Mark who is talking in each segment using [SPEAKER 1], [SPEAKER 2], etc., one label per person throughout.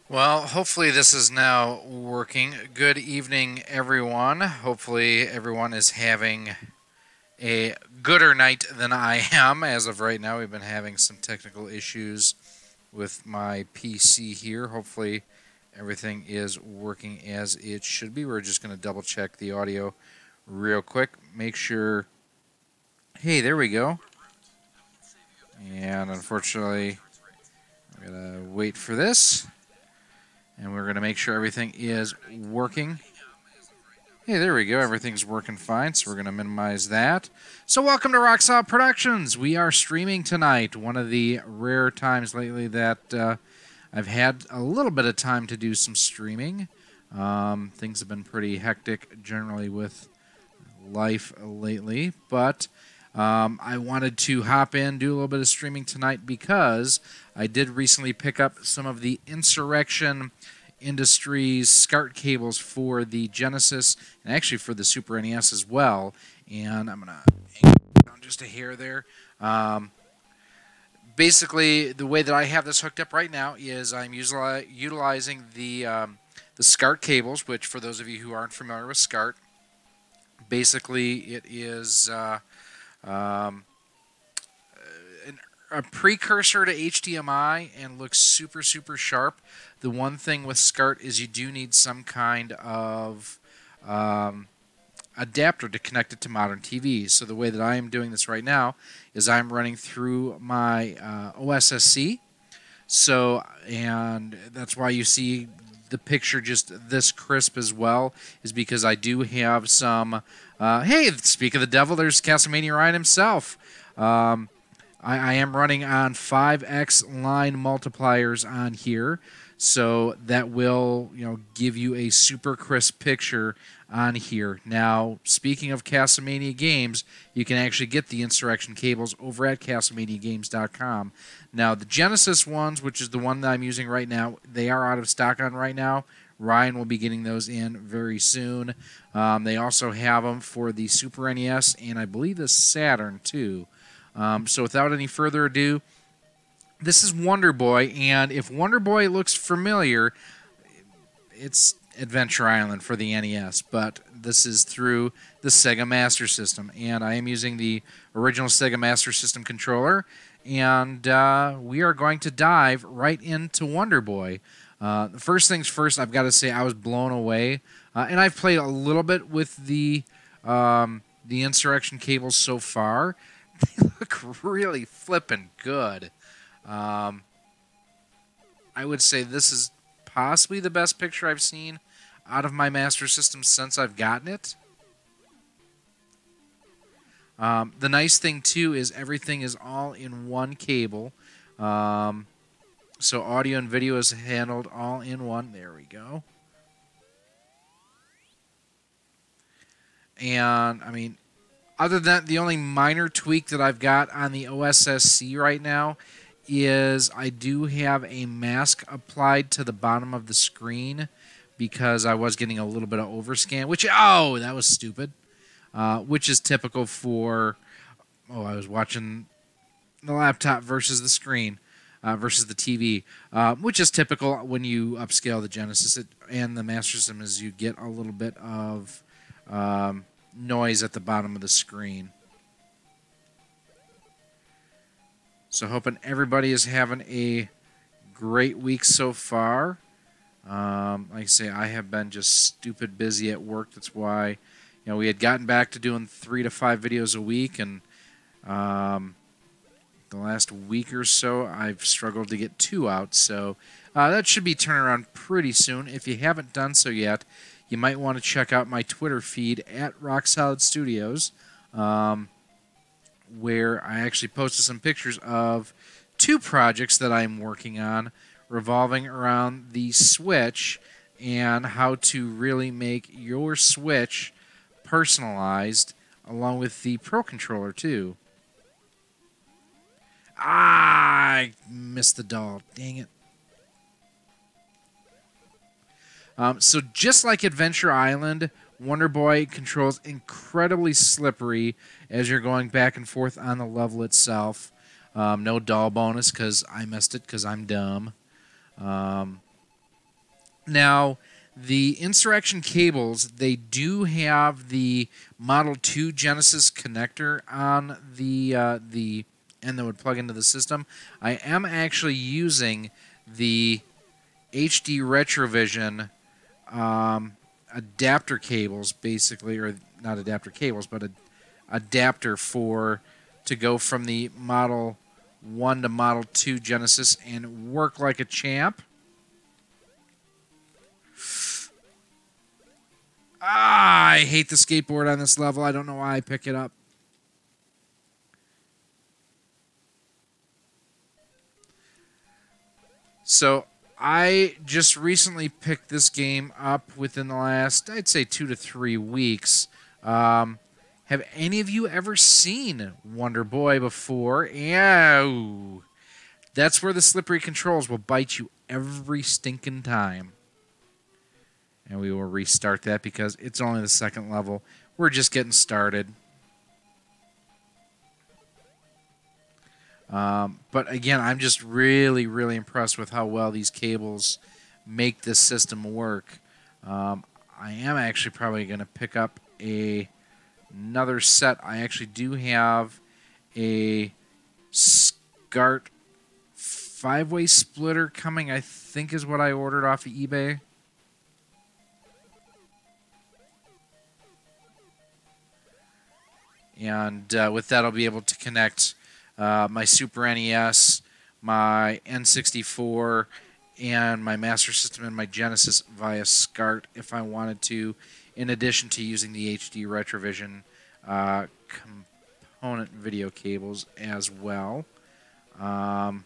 [SPEAKER 1] Well, hopefully this is now working. Good evening, everyone. Hopefully everyone is having a gooder night than I am. As of right now, we've been having some technical issues with my PC here. Hopefully everything is working as it should be. We're just going to double check the audio real quick. Make sure... Hey, there we go. And unfortunately, I'm going to wait for this. And we're going to make sure everything is working. Hey, there we go. Everything's working fine, so we're going to minimize that. So welcome to Rock Solid Productions. We are streaming tonight. One of the rare times lately that I've had a little bit of time to do some streaming. Things have been pretty hectic generally with life lately, but I wanted to hop in, do a little bit of streaming tonight because I did recently pick up some of the Insurrection Industries SCART cables for the Genesis and actually for the Super NES as well. And I'm going to hang down just a hair there. Basically, the way that I have this hooked up right now is I'm utilizing the SCART cables, which for those of you who aren't familiar with SCART, basically it is... a precursor to HDMI and looks super sharp. The one thing with SCART is you do need some kind of adapter to connect it to modern TVs. So the way that I am doing this right now is I'm running through my OSSC. So, and that's why you see the picture just this crisp as well, is because I do have some... hey, speak of the devil, there's Castlemania Ryan himself. I am running on 5x line multipliers on here, so that will give you a super crisp picture on here. Now, speaking of Castlemania games, you can actually get the Insurrection cables over at CastlemaniaGames.com. Now, the Genesis ones, which is the one that I'm using right now, they are out of stock on right now. Ryan will be getting those in very soon. They also have them for the Super NES and I believe the Saturn too. So without any further ado, this is Wonder Boy, and if Wonder Boy looks familiar, it's Adventure Island for the NES, but this is through the Sega Master System, and I am using the original Sega Master System controller, and we are going to dive right into Wonder Boy. First things first, I've got to say I was blown away, and I've played a little bit with the Insurrection cables so far. They look really flippin' good. I would say this is possibly the best picture I've seen out of my Master System since I've gotten it. The nice thing, too, is everything is all in one cable. So audio and video is handled all in one. There we go. And, I mean... Other than that, the only minor tweak that I've got on the OSSC right now is I do have a mask applied to the bottom of the screen because I was getting a little bit of overscan, which, oh, that was stupid, which is typical for, I was watching the laptop versus the screen versus the TV, which is typical when you upscale the Genesis and the Master System is you get a little bit of... noise at the bottom of the screen. So hoping everybody is having a great week so far. Like I say, I have been just stupid busy at work. That's why we had gotten back to doing 3 to 5 videos a week, and the last week or so I've struggled to get 2 out. So that should be turning around pretty soon. If you haven't done so yet, you might want to check out my Twitter feed at Rock Solid Studios, where I actually posted some pictures of 2 projects that I'm working on revolving around the Switch and how to really make your Switch personalized, along with the Pro Controller, too. I missed the doll. Dang it. So just like Adventure Island, Wonder Boy controls incredibly slippery as you're going back and forth on the level itself. No doll bonus because I missed it because I'm dumb. Now, the Insurrection cables, they do have the Model 2 Genesis connector on the end that would plug into the system. I am actually using the HD Retrovision adapter cables, basically, or not adapter cables, but a adapter to go from the Model 1 to Model 2 Genesis and work like a champ. I hate the skateboard on this level. I don't know why I pick it up. So I just recently picked this game up within the last, I'd say, 2 to 3 weeks. Have any of you ever seen Wonder Boy before? Ew. That's where the slippery controls will bite you every stinking time. And we will restart that because it's only the second level. We're just getting started. But again, I'm just really, really impressed with how well these cables make this system work. I am actually probably going to pick up another set. I actually do have a SCART 5-way splitter coming, I think is what I ordered off of eBay. And with that, I'll be able to connect my Super NES, my N64, and my Master System and my Genesis via SCART if I wanted to, in addition to using the HD Retrovision component video cables as well. Oh,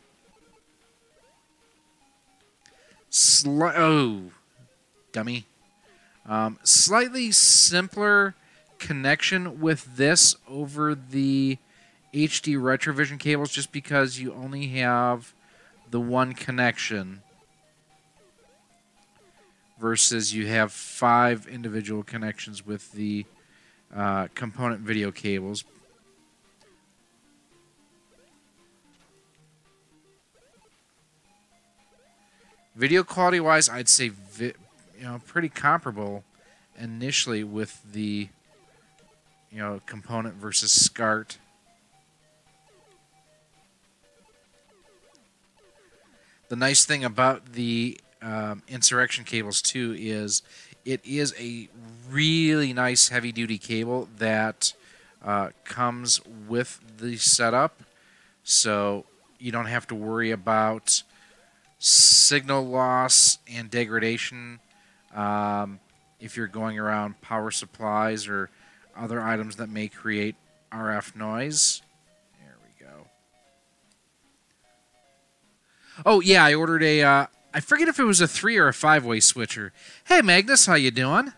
[SPEAKER 1] dummy. Slightly simpler connection with this over the HD Retrovision cables just because you only have the one connection versus you have 5 individual connections with the component video cables. Video quality wise, I'd say pretty comparable initially with the component versus SCART. The nice thing about the Insurrection cables too is it is a really nice heavy-duty cable that comes with the setup, so you don't have to worry about signal loss and degradation if you're going around power supplies or other items that may create RF noise. There we go. Oh, yeah, I ordered a, I forget if it was a 3 or a 5-way switcher. Hey, Magnus, how you doing?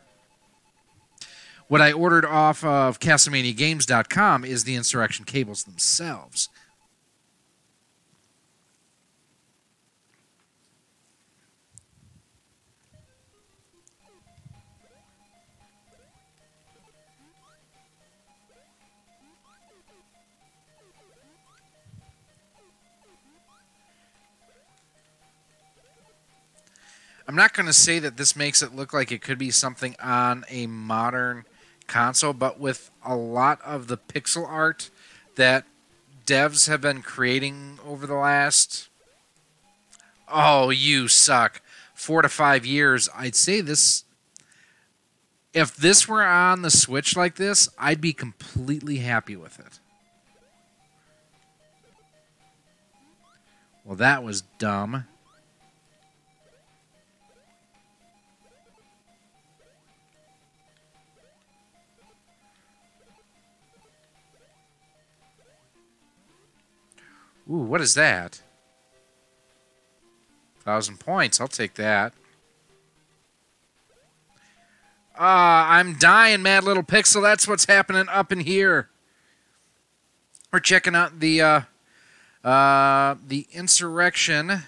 [SPEAKER 1] What I ordered off of CastleManiaGames.com is the Insurrection cables themselves. I'm not going to say that this makes it look like it could be something on a modern console, but with a lot of the pixel art that devs have been creating over the last, oh, you suck, 4 to 5 years, I'd say this, if this were on the Switch like this, I'd be completely happy with it. Well, that was dumb. Ooh, what is that? 1,000 points. I'll take that. I'm dying, Mad Little Pixel. That's what's happening up in here. We're checking out the Insurrection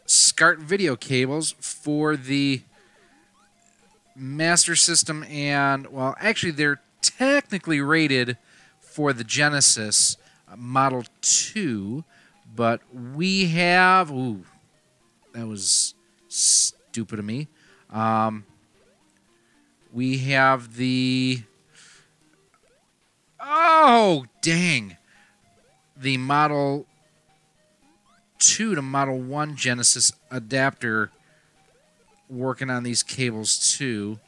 [SPEAKER 1] SCART video cables for the Master System and, well, actually they're technically rated for the Genesis Model 2, but we have, ooh, that was stupid. stupid of me. We have the... Oh, dang. The Model 2 to Model 1 Genesis adapter working on these cables too.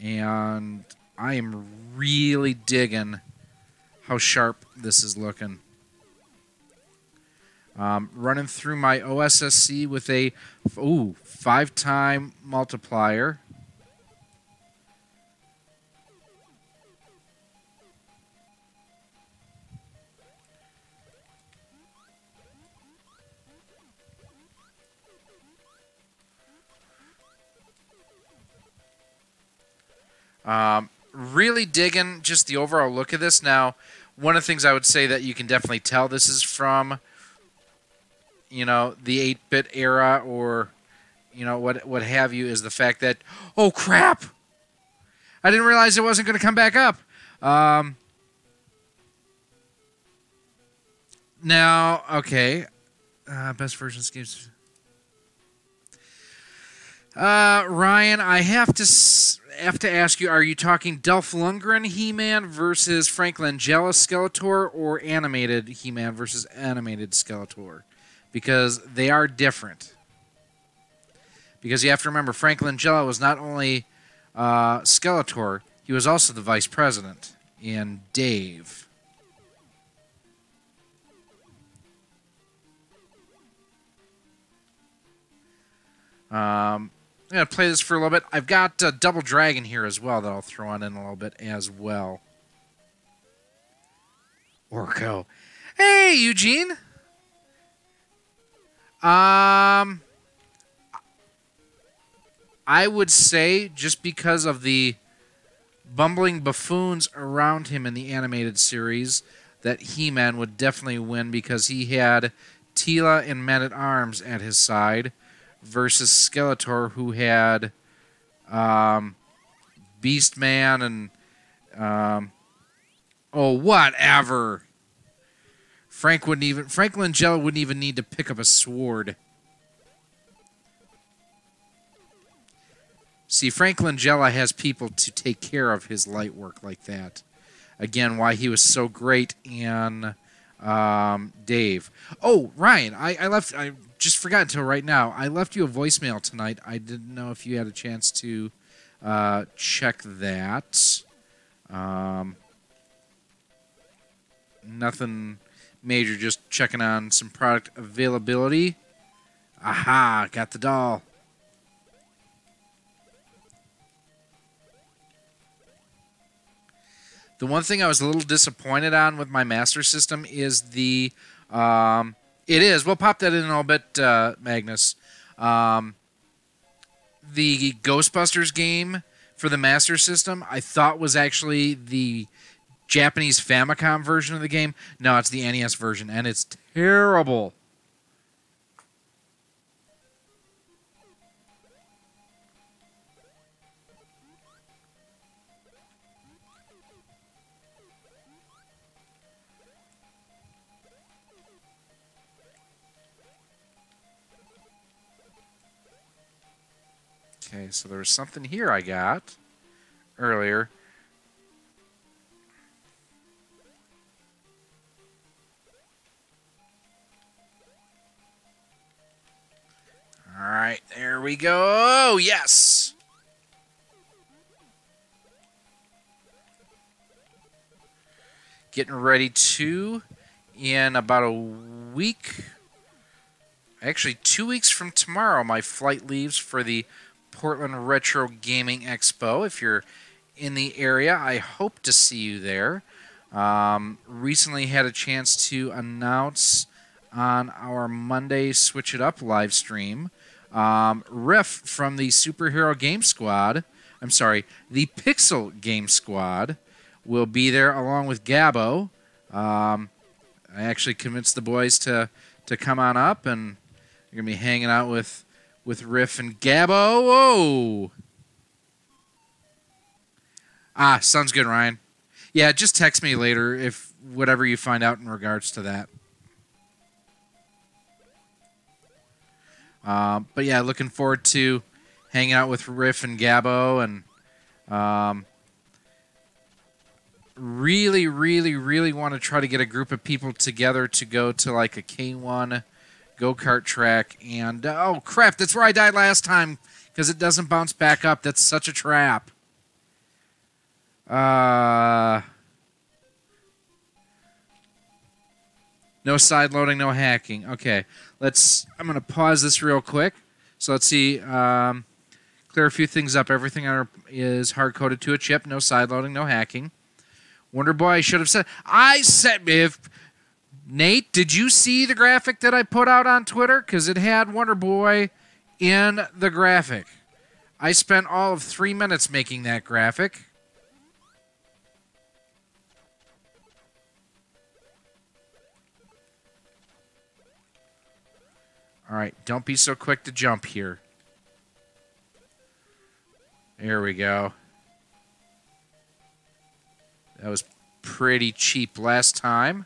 [SPEAKER 1] And I am really digging how sharp this is looking. Running through my OSSC with a 5-time multiplier. Really digging just the overall look of this. Now, one of the things I would say that you can definitely tell this is from, you know, the 8-bit era or, you know, what have you, is the fact that, oh, crap! I didn't realize it wasn't going to come back up. Now, okay. Best versions games. Ryan, I have to ask you, are you talking Dolph Lundgren He-Man versus Frank Langella Skeletor, or animated He-Man versus animated Skeletor? Because they are different. Because you have to remember, Frank Langella was not only Skeletor, he was also the vice president in Dave. I'm going to play this for a little bit. I've got Double Dragon here as well that I'll throw on in a little bit as well. Orko. Hey, Eugene! I would say, just because of the bumbling buffoons around him in the animated series, that He-Man would definitely win, because he had Teela and Men-at-Arms at his side, versus Skeletor, who had Beastman and whatever. Frank Langella wouldn't even need to pick up a sword. See, Frank Langella has people to take care of his light work like that. Again, why he was so great in Dave. Oh, Ryan, I just forgot until right now. I left you a voicemail tonight. I didn't know if you had a chance to check that. Nothing major, just checking on some product availability. Aha, got the doll. The one thing I was a little disappointed on with my Master System is the... it is. We'll pop that in a little bit, Magnus. The Ghostbusters game for the Master System, I thought was actually the Japanese Famicom version of the game. No, it's the NES version, and it's terrible. Okay, so there was something here I got earlier. All right, there we go. Oh, yes. Getting ready to, in about a week, actually 2 weeks from tomorrow, my flight leaves for the Portland Retro Gaming Expo. If you're in the area, I hope to see you there. Recently had a chance to announce on our Monday Switch It Up live stream, Riff from the Superhero Game Squad, I'm sorry, the Pixel Game Squad, will be there along with Gabbo. I actually convinced the boys to come on up, and you're going to be hanging out with Riff and Gabbo. Whoa! Ah, sounds good, Ryan. Yeah, just text me later if whatever you find out in regards to that. But yeah, looking forward to hanging out with Riff and Gabbo, and really, really, really want to try to get a group of people together to go to like a K1 go-kart track. And oh crap, that's where I died last time because it doesn't bounce back up. That's such a trap. No side loading, no hacking. Okay, I'm going to pause this real quick. So let's see. Clear a few things up. Everything is hard-coded to a chip. No side loading, no hacking. Wonder Boy, I should have said. Nate, did you see the graphic that I put out on Twitter? Because it had Wonder Boy in the graphic. I spent all of 3 minutes making that graphic. All right, don't be so quick to jump here. There we go. That was pretty cheap last time.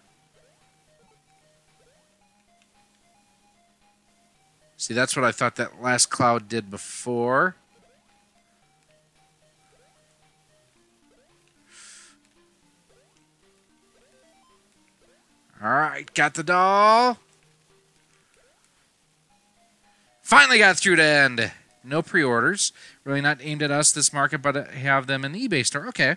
[SPEAKER 1] See, that's what I thought that last cloud did before. All right, got the doll. Finally got through to end. No pre-orders. Really not aimed at us, this market, but have them in the eBay store. Okay.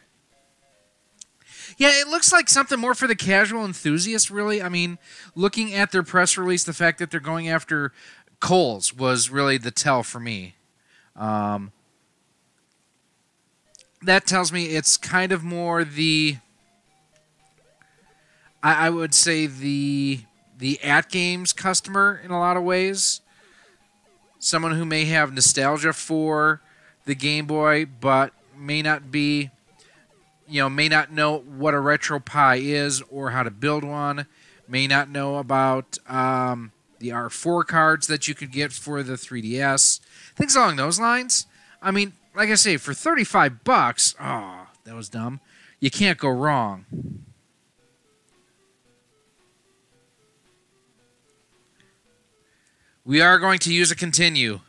[SPEAKER 1] Yeah, it looks like something more for the casual enthusiast, really. I mean, looking at their press release, the fact that they're going after Kohl's was really the tell for me. That tells me it's kind of more the... I would say the at-games customer in a lot of ways. Someone who may have nostalgia for the Game Boy, but may not be, may not know what a RetroPie is or how to build one, may not know about the R4 cards that you could get for the 3DS, things along those lines. I mean, like I say, for $35, oh, that was dumb. You can't go wrong. We are going to use a continue.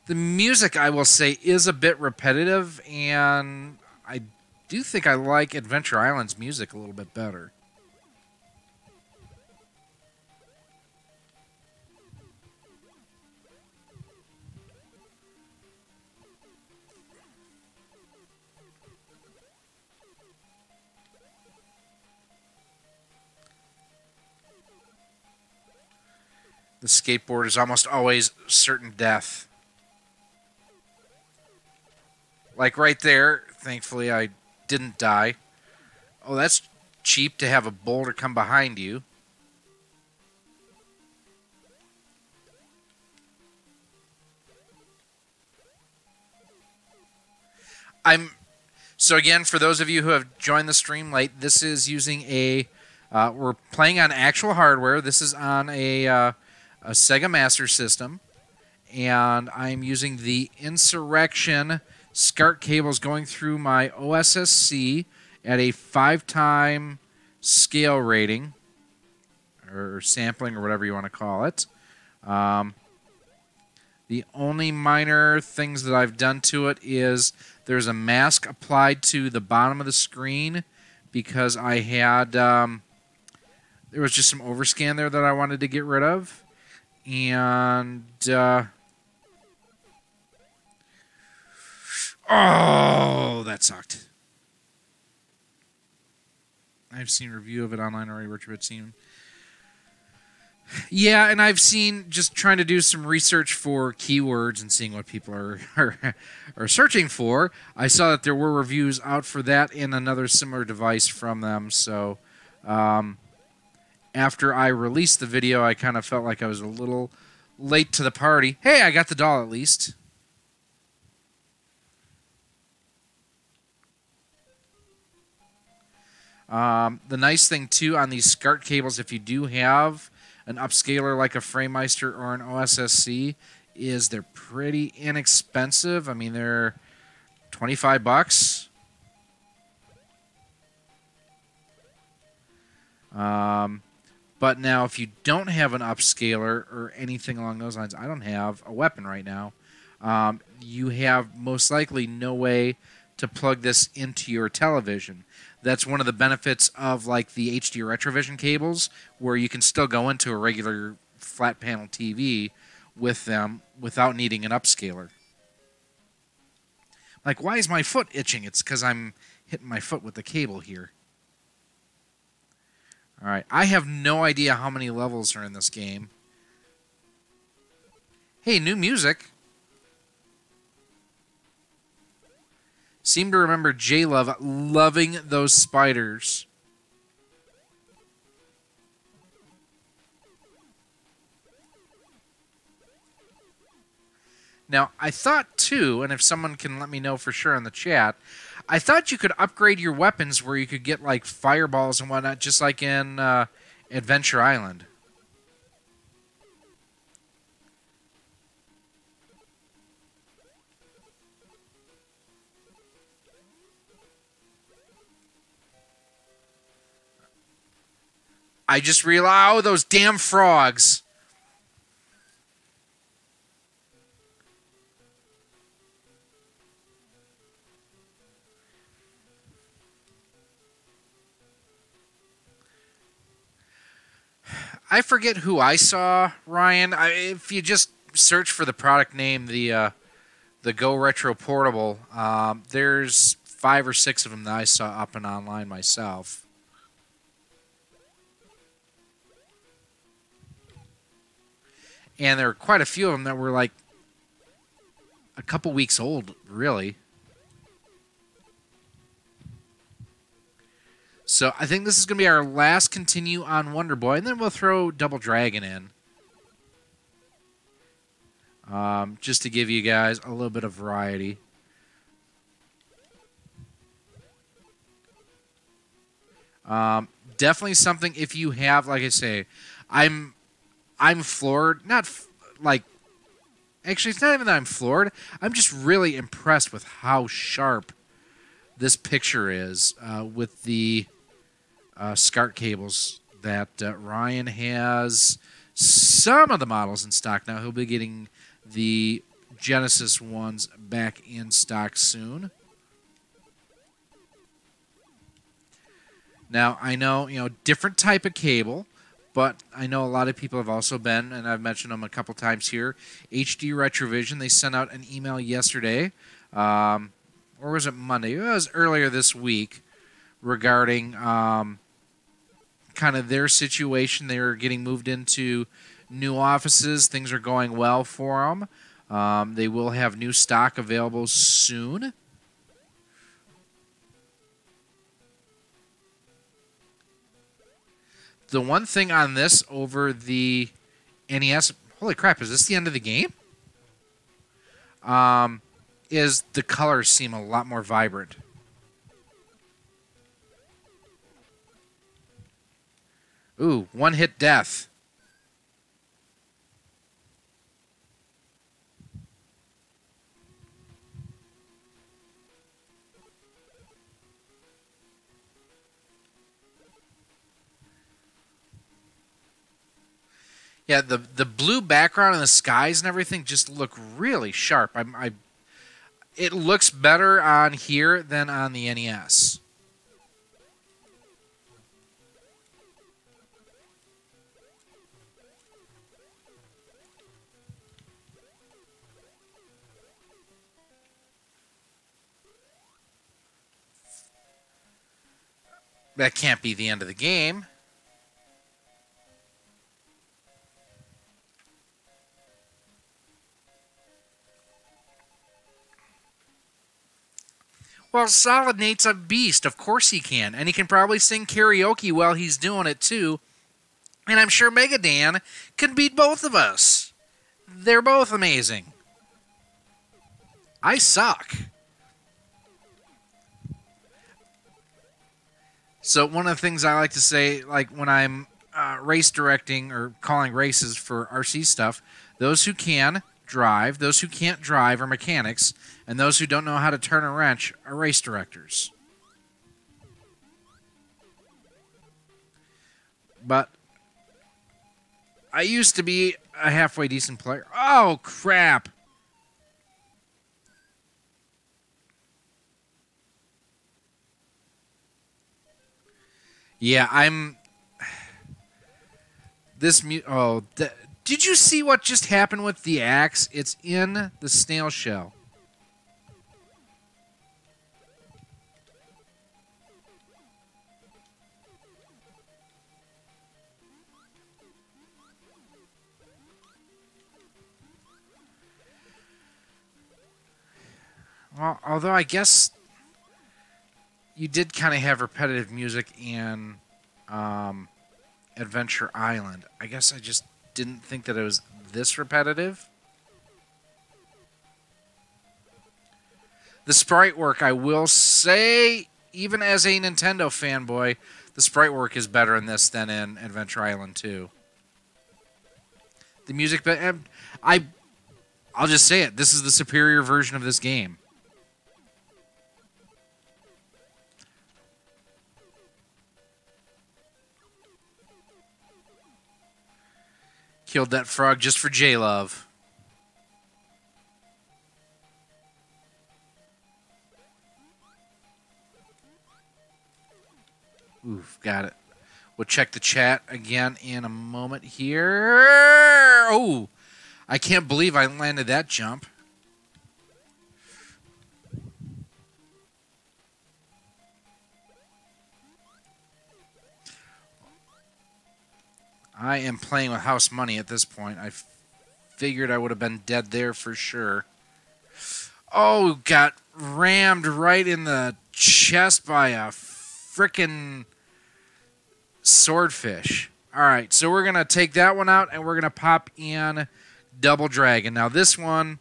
[SPEAKER 1] The music, I will say, is a bit repetitive, and I do think I like Adventure Island's music a little bit better. The skateboard is almost always certain death. Like right there, thankfully I didn't die. Oh, that's cheap to have a boulder come behind you. So again, for those of you who have joined the stream late, this is using we're playing on actual hardware. This is on a Sega Master System, and I'm using the Insurrection SCART cables going through my OSSC at a 5-time scale rating, or sampling, or whatever you want to call it. The only minor things that I've done to it is there's a mask applied to the bottom of the screen because I had there was just some overscan there that I wanted to get rid of. And oh, that sucked. I've seen a review of it online already. Richard seen. Yeah, and I've seen, just trying to do some research for keywords and seeing what people are searching for. I saw that there were reviews out for that and another similar device from them. So after I released the video, I kind of felt like I was a little late to the party. Hey, I got the doll at least. The nice thing, too, on these SCART cables, if you do have an upscaler like a FrameMeister or an OSSC, is they're pretty inexpensive. I mean, they're $25. But now, if you don't have an upscaler or anything along those lines, I don't have a weapon right now. You have most likely no way to plug this into your television. That's one of the benefits of like the HD Retrovision cables, where you can still go into a regular flat panel TV with them without needing an upscaler. Like, why is my foot itching? It's because I'm hitting my foot with the cable here. All right, I have no idea how many levels are in this game. Hey, new music. Seem to remember J-Love loving those spiders. Now, I thought, too, and if someone can let me know for sure in the chat, I thought you could upgrade your weapons where you could get, like, fireballs and whatnot, just like in Adventure Island. I just realized, oh, those damn frogs. I forget who I saw, Ryan. If you just search for the product name, the Go Retro Portable, there's 5 or 6 of them that I saw up and online myself. And there were quite a few of them that were like a couple weeks old, really. So I think this is going to be our last continue on Wonder Boy, and then we'll throw Double Dragon in. Just to give you guys a little bit of variety. Definitely something, if you have, like I say, I'm floored. Actually, it's not even that I'm floored. I'm just really impressed with how sharp this picture is with the SCART cables that Ryan has. Some of the models in stock now. He'll be getting the Genesis ones back in stock soon. Now, I know, different type of cable, but I know a lot of people have also been, and I've mentioned them a couple times here, HD Retrovision. They sent out an email yesterday, or was it Monday? It was earlier this week, regarding kind of their situation. They were getting moved into new offices. Things are going well for them. They will have new stock available soon. The one thing on this over the NES, holy crap, is this the end of the game? Is the colors seem a lot more vibrant. Ooh, one-hit death. Yeah, the blue background and the skies and everything just look really sharp. It looks better on here than on the NES. That can't be the end of the game. Well, Solid Nate's a beast. Of course he can. And he can probably sing karaoke while he's doing it, too. And I'm sure Mega Dan can beat both of us. They're both amazing. I suck. So one of the things I like to say, like when I'm race directing or calling races for RC stuff, those who can drive, those who can't drive are mechanics, and those who don't know how to turn a wrench are race directors. but I used to be a halfway decent player. Oh, crap. Yeah, I'm... This... Oh, did you see what just happened with the axe? It's in the snail shell. Well, although I guess you did kind of have repetitive music in Adventure Island. I guess I just didn't think that it was this repetitive. The sprite work, I will say, even as a Nintendo fanboy, the sprite work is better in this than in Adventure Island 2. The music, but I'll just say it. This is the superior version of this game. Killed that frog just for J-Love. Oof, got it. We'll check the chat again in a moment here. Oh, I can't believe I landed that jump. I am playing with house money at this point. I figured I would have been dead there for sure. Oh, got rammed right in the chest by a frickin' swordfish. All right, so we're going to take that one out, and we're going to pop in Double Dragon. Now, this one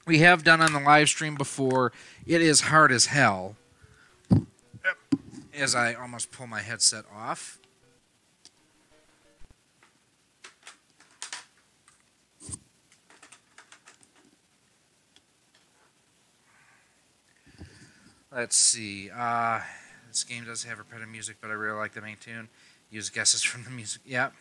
[SPEAKER 1] we have done on the live stream before. It is hard as hell. As I almost pull my headset off. Let's see. This game does have repetitive music, but I really like the main tune. Use guesses from the music. Yep.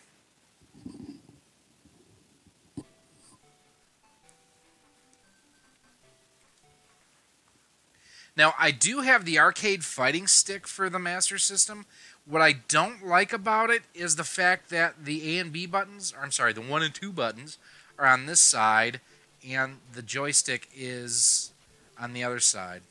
[SPEAKER 1] Now, I do have the arcade fighting stick for the Master System. What I don't like about it is the fact that the A and B buttons, or I'm sorry, the 1 and 2 buttons are on this side, and the joystick is on the other side.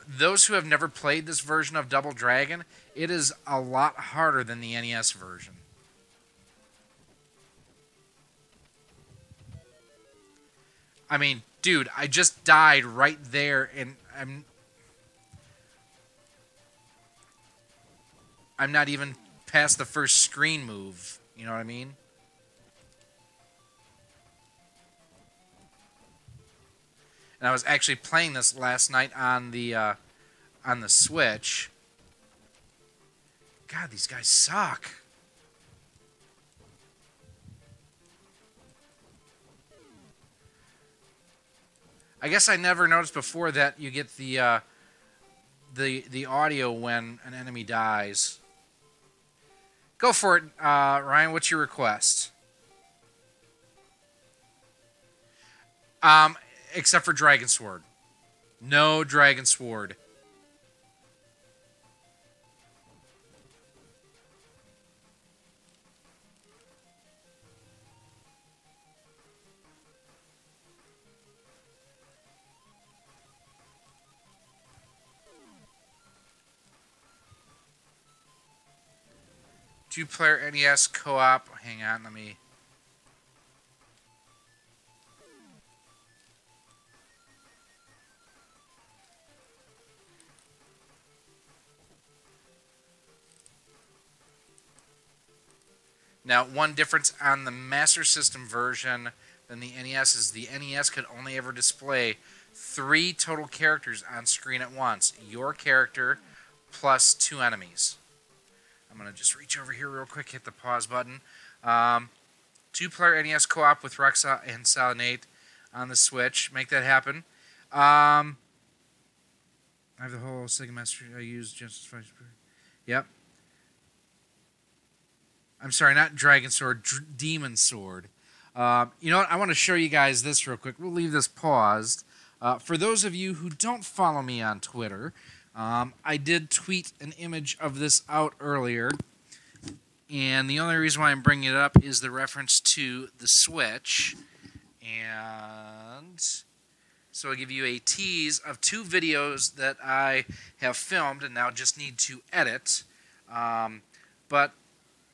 [SPEAKER 1] Those who have never played this version of Double Dragon, it is a lot harder than the NES version. I mean, dude, I just died right there, and I'm not even past the first screen move. You know what I mean? And I was actually playing this last night on the Switch. God, these guys suck. I guess I never noticed before that you get the audio when an enemy dies. Go for it, Ryan. What's your request? Except for Dragon Sword. No Dragon Sword. Two-player NES co-op. Hang on, let me... Now, one difference on the Master System version than the NES is the NES could only ever display 3 total characters on screen at once. Your character plus 2 enemies. I'm going to just reach over here real quick, hit the pause button. 2-player NES co-op with Rexa and Salinate on the Switch. Make that happen. I have the whole Sega Master. I use Genesis 5. Yep. I'm sorry, not Dragon Sword, Demon Sword. You know what? I want to show you guys this real quick. We'll leave this paused. For those of you who don't follow me on Twitter, I did tweet an image of this out earlier. And the only reason why I'm bringing it up is the reference to the Switch. And so I'll give you a tease of 2 videos that I have filmed and now just need to edit. But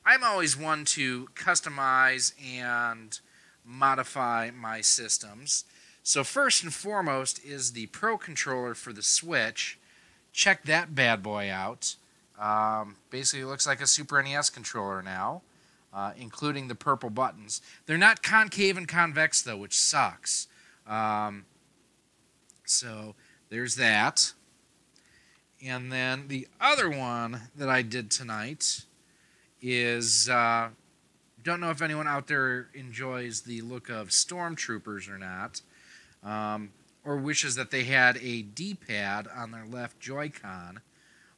[SPEAKER 1] I'm always one to customize and modify my systems. So first and foremost is the Pro Controller for the Switch. Check that bad boy out. Basically, it looks like a Super NES controller now, including the purple buttons. They're not concave and convex, though, which sucks. So there's that. And then the other one that I did tonight is, don't know if anyone out there enjoys the look of Stormtroopers or not, or wishes that they had a D-pad on their left Joy-Con,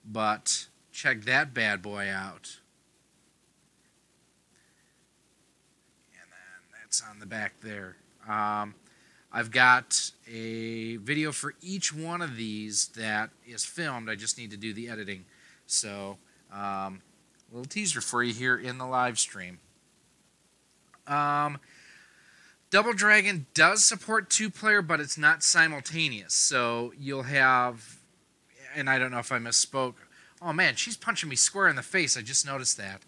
[SPEAKER 1] but check that bad boy out. And then that's on the back there. I've got a video for each one of these that is filmed. I just need to do the editing. So, a little teaser for you here in the live stream. Double Dragon does support 2-player, but it's not simultaneous. So you'll have, and I don't know if I misspoke. Oh man, she's punching me square in the face. I just noticed that.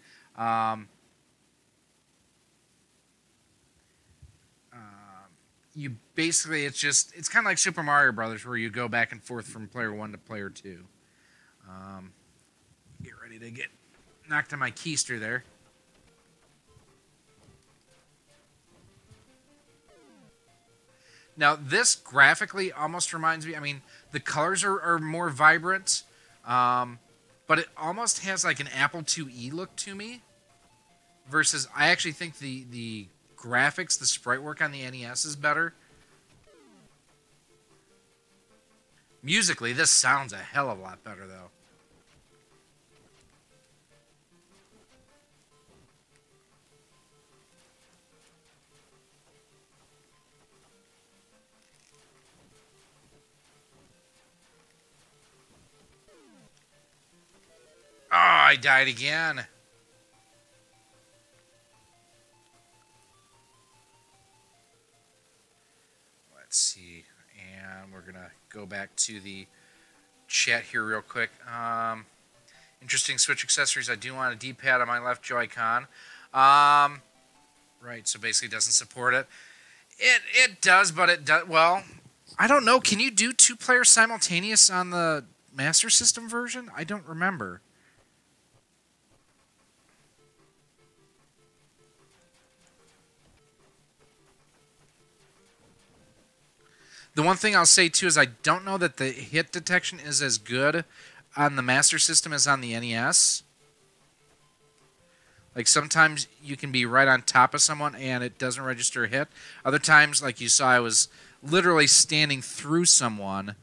[SPEAKER 1] You basically, it's kind of like Super Mario Brothers, where you go back and forth from player 1 to player 2. Get ready to get knocked on my keister there. Now, this graphically almost reminds me, I mean, the colors are more vibrant, but it almost has like an Apple IIe look to me, versus I actually think the graphics, the sprite work on the NES is better. Musically, this sounds a hell of a lot better, though. Oh, I died again. Let's see. And we're going to go back to the chat here real quick. Interesting Switch accessories. I do want a D-pad on my left Joy-Con. Right, so basically it doesn't support it. It does, but it does... Well, I don't know. Can you do 2-player simultaneous on the Master System version? I don't remember. The one thing I'll say, too, is I don't know that the hit detection is as good on the Master System as on the NES. Like, sometimes you can be right on top of someone and it doesn't register a hit. Other times, like you saw, I was literally standing through someone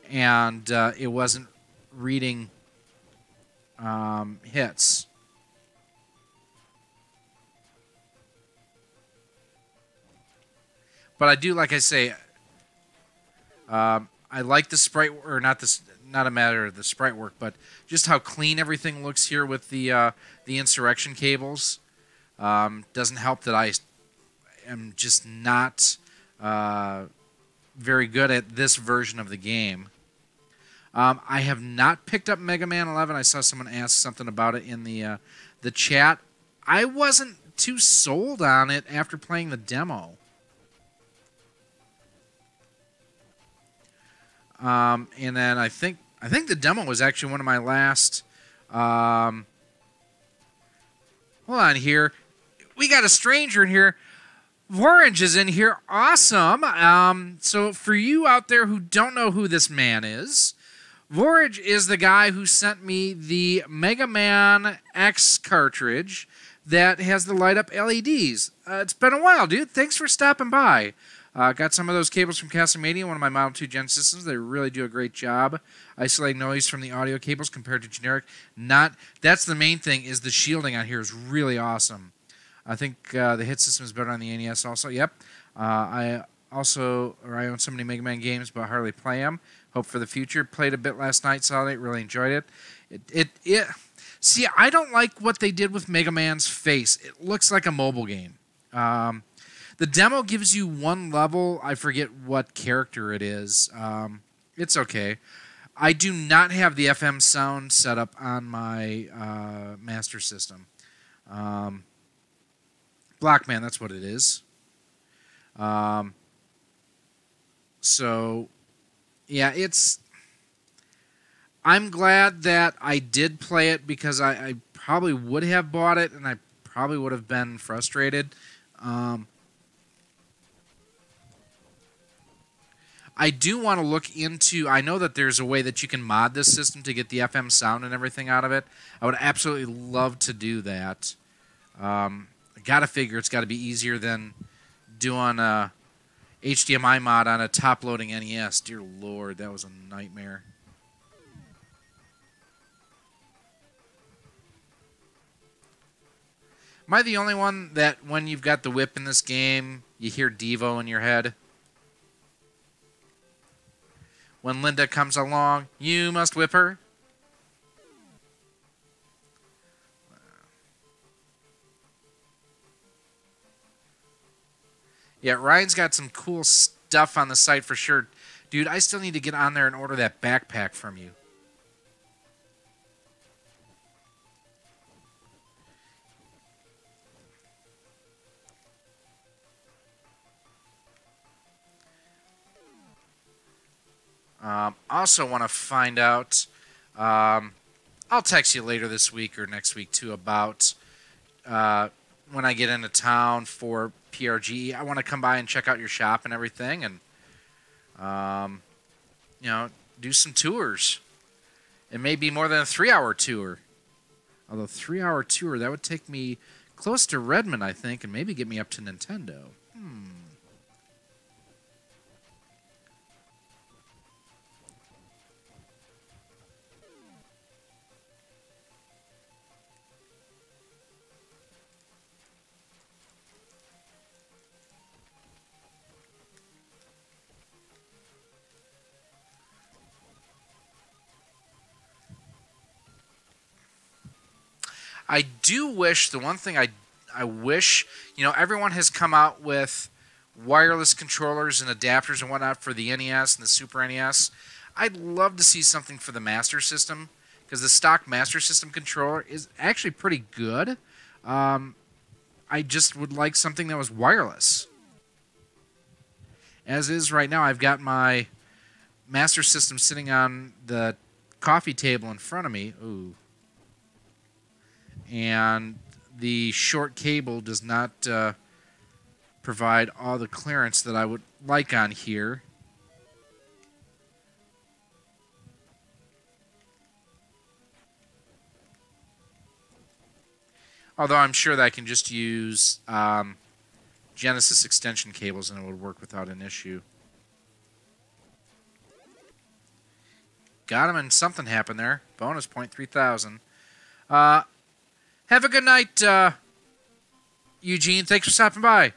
[SPEAKER 1] and it wasn't reading hits. But I do, like I say... I like the sprite, or not a matter of the sprite work, but just how clean everything looks here with the Insurrection cables. Doesn't help that I am just not very good at this version of the game. I have not picked up Mega Man 11. I saw someone ask something about it in the chat. I wasn't too sold on it after playing the demo. And then I think the demo was actually one of my last. Hold on here. We got a stranger in here. Orange is in here. Awesome. So for you out there who don't know who this man is, Vorage is the guy who sent me the Mega Man X cartridge that has the light up LEDs. It's been a while, dude. Thanks for stopping by. Got some of those cables from Castlemania, one of my Model 2 Gen systems. They really do a great job isolating noise from the audio cables compared to generic. That's the main thing, is the shielding on here is really awesome. I think the hit system is better on the NES also. Yep. I own so many Mega Man games, but hardly play them. Hope for the future. Played a bit last night, saw it, really enjoyed it. See, I don't like what they did with Mega Man's face. It looks like a mobile game. The demo gives you one level. I forget what character it is. It's okay. I do not have the FM sound set up on my Master System. Blockman, that's what it is. So, yeah, I'm glad that I did play it, because I probably would have bought it, and I probably would have been frustrated. I do want to look into... I know that there's a way that you can mod this system to get the FM sound and everything out of it. I would absolutely love to do that. I gotta figure it's got to be easier than doing a HDMI mod on a top-loading NES. Dear Lord, that was a nightmare. Am I the only one that when you've got the whip in this game, you hear Devo in your head? When Linda comes along, you must whip her. Yeah, Ryan's got some cool stuff on the site for sure. Dude, I still need to get on there and order that backpack from you. Also want to find out, I'll text you later this week or next week too about when I get into town for PRG. I want to come by and check out your shop and everything, and you know, do some tours. It may be more than a 3-hour tour. Although 3-hour tour, that would take me close to Redmond, I think, and maybe get me up to Nintendo. I do wish, the one thing I wish, you know, everyone has come out with wireless controllers and adapters and whatnot for the NES and the Super NES. I'd love to see something for the Master System, because the stock Master System controller is actually pretty good. I just would like something that was wireless. As is right now, I've got my Master System sitting on the coffee table in front of me. Ooh. And the short cable does not provide all the clearance that I would like on here. Although I'm sure that I can just use Genesis extension cables and it would work without an issue. Got him, and something happened there. Bonus point 3,000. Have a good night, Eugene. Thanks for stopping by.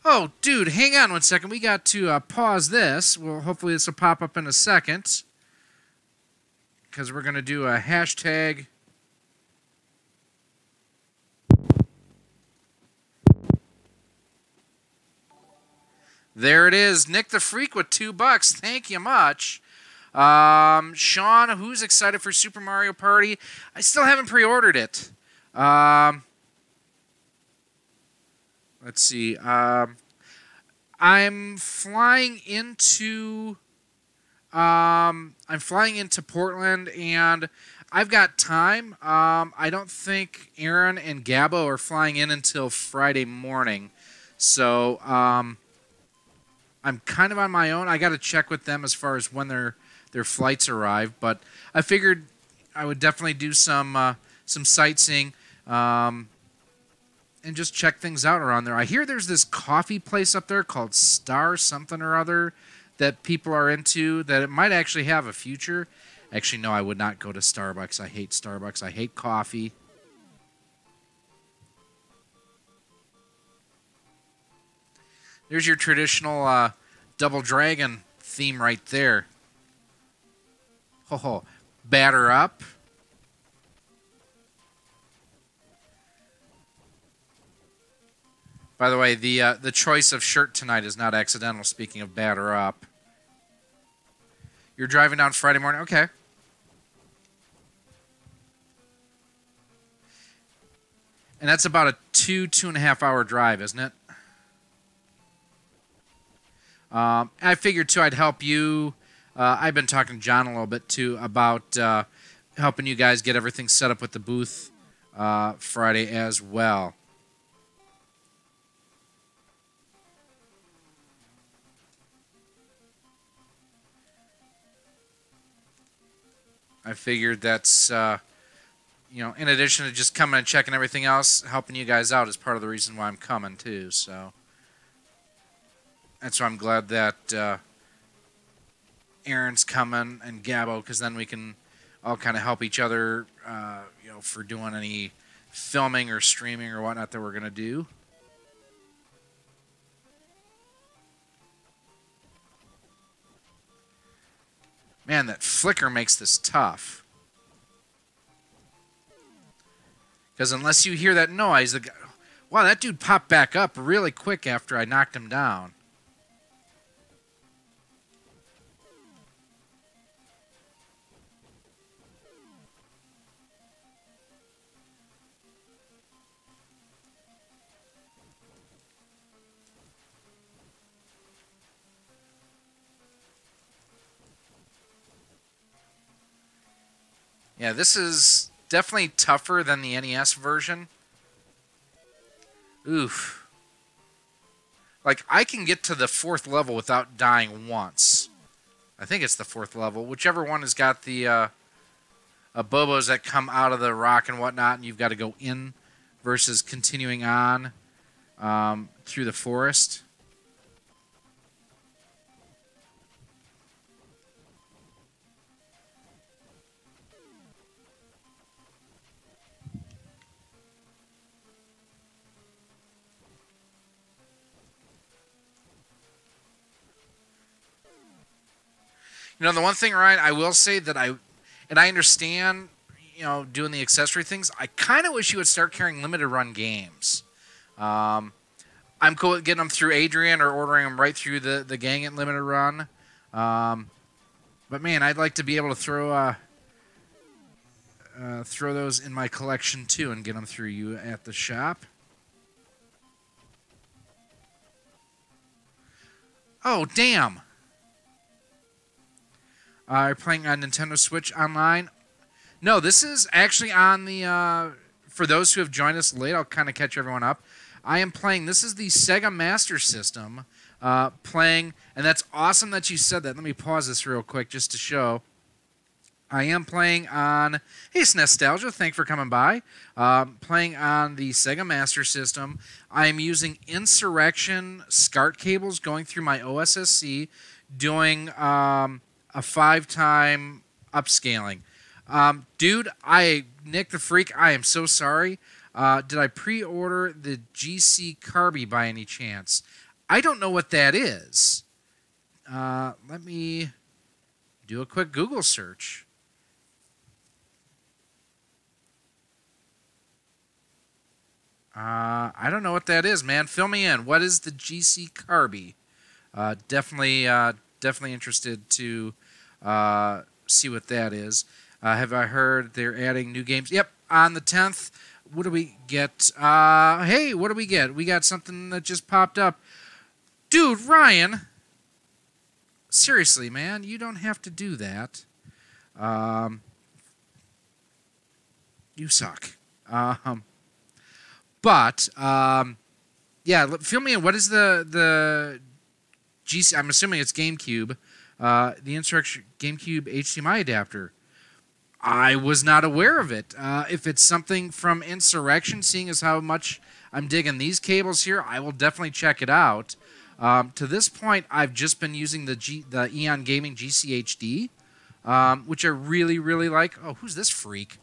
[SPEAKER 1] Oh, dude, hang on 1 second. We got to pause this. Well, hopefully this will pop up in a second, because we're going to do a hashtag. There it is. Nick the Freak with $2. Thank you much. Sean, who's excited for Super Mario Party? I still haven't pre-ordered it. Let's see. I'm flying into Portland, and I've got time. I don't think Aaron and Gabbo are flying in until Friday morning, so I'm kind of on my own. I got to check with them as far as when their flights arrive, but I figured I would definitely do some sightseeing. and just check things out around there. I hear there's this coffee place up there called Star something or other that people are into, that it might actually have a future. Actually, no, I would not go to Starbucks. I hate Starbucks. I hate coffee. There's your traditional Double Dragon theme right there. Ho ho. Batter up. By the way, the choice of shirt tonight is not accidental, speaking of batter up. You're driving down Friday morning? Okay. And that's about a 2.5 hour drive, isn't it? I figured, too, I'd help you. I've been talking to John a little bit, too, about helping you guys get everything set up with the booth Friday as well. I figured that's, in addition to just coming and checking everything else, helping you guys out is part of the reason why I'm coming, too. So that's why I'm glad that Aaron's coming and Gabo, because then we can all kind of help each other, for doing any filming or streaming or whatnot that we're going to do. Man, that flicker makes this tough. Because unless you hear that noise, wow, that dude popped back up really quick after I knocked him down. Yeah, this is definitely tougher than the NES version. Oof. Like, I can get to the 4th level without dying once. I think it's the 4th level. Whichever one has got the bobos that come out of the rock and whatnot, and you've got to go in versus continuing on through the forest. The one thing, Ryan, I will say that I understand, doing the accessory things. I kind of wish you would start carrying limited run games. I'm cool with getting them through Adrian or ordering them right through the gang at limited run. But man, I'd like to be able to throw those in my collection too and get them through you at the shop. Oh, damn. You're playing on Nintendo Switch Online? No, this is actually on the... for those who have joined us late, I'll kind of catch everyone up. I am playing... This is the Sega Master System playing... And that's awesome that you said that. Let me pause this real quick just to show. I am playing on... Hey, Nostalgia, thanks for coming by. Playing on the Sega Master System. I am using Insurrection SCART Cables going through my OSSC, doing... a 5-time upscaling. Dude, Nick the Freak, I am so sorry. Did I pre-order the GC Carby by any chance? I don't know what that is. Let me do a quick Google search. I don't know what that is, man. Fill me in. What is the GC Carby? Definitely interested to see what that is. Have I heard they're adding new games? Yep, on the 10th. What do we get? Hey, what do we get? We got something that just popped up. Dude, Ryan. Seriously, man, you don't have to do that. You suck. Yeah, fill me in. What is the GC? I'm assuming it's GameCube. The Insurrection GameCube HDMI adapter. I was not aware of it. If it's something from Insurrection, seeing as how much I'm digging these cables here. I will definitely check it out. To this point, I've just been using the Eon Gaming GCHD, which I really, really like. Oh, who's this freak?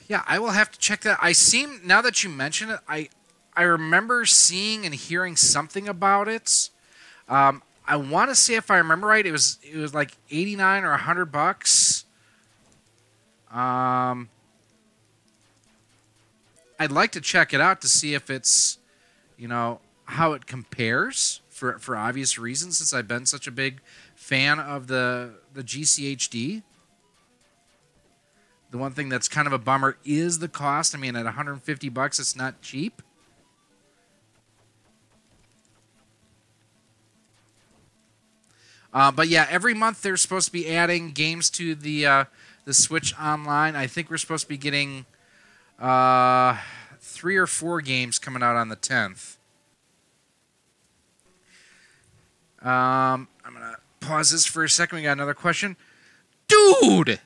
[SPEAKER 1] Yeah, I will have to check that. Now that you mention it, I remember seeing and hearing something about it. I want to say, if I remember right, it was like 89 or $100. I'd like to check it out to see if it's, how it compares for obvious reasons, since I've been such a big fan of the GCHD. The one thing that's kind of a bummer is the cost. I mean, at $150, it's not cheap. But yeah, every month they're supposed to be adding games to the Switch Online. I think we're supposed to be getting 3 or 4 games coming out on the 10th. I'm gonna pause this for a second. We got another question, dude.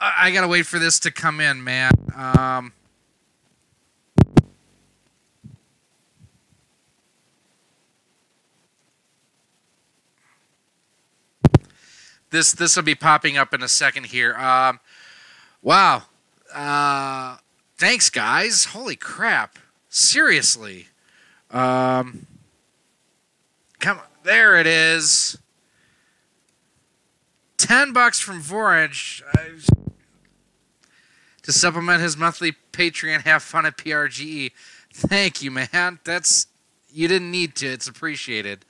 [SPEAKER 1] I gotta wait for this to come in, man. This will be popping up in a second here. Wow. Thanks, guys. Holy crap. Seriously. Come on. There it is. $10 from Vorage to supplement his monthly Patreon. Have fun at PRGE. Thank you, man. You didn't need to. It's appreciated.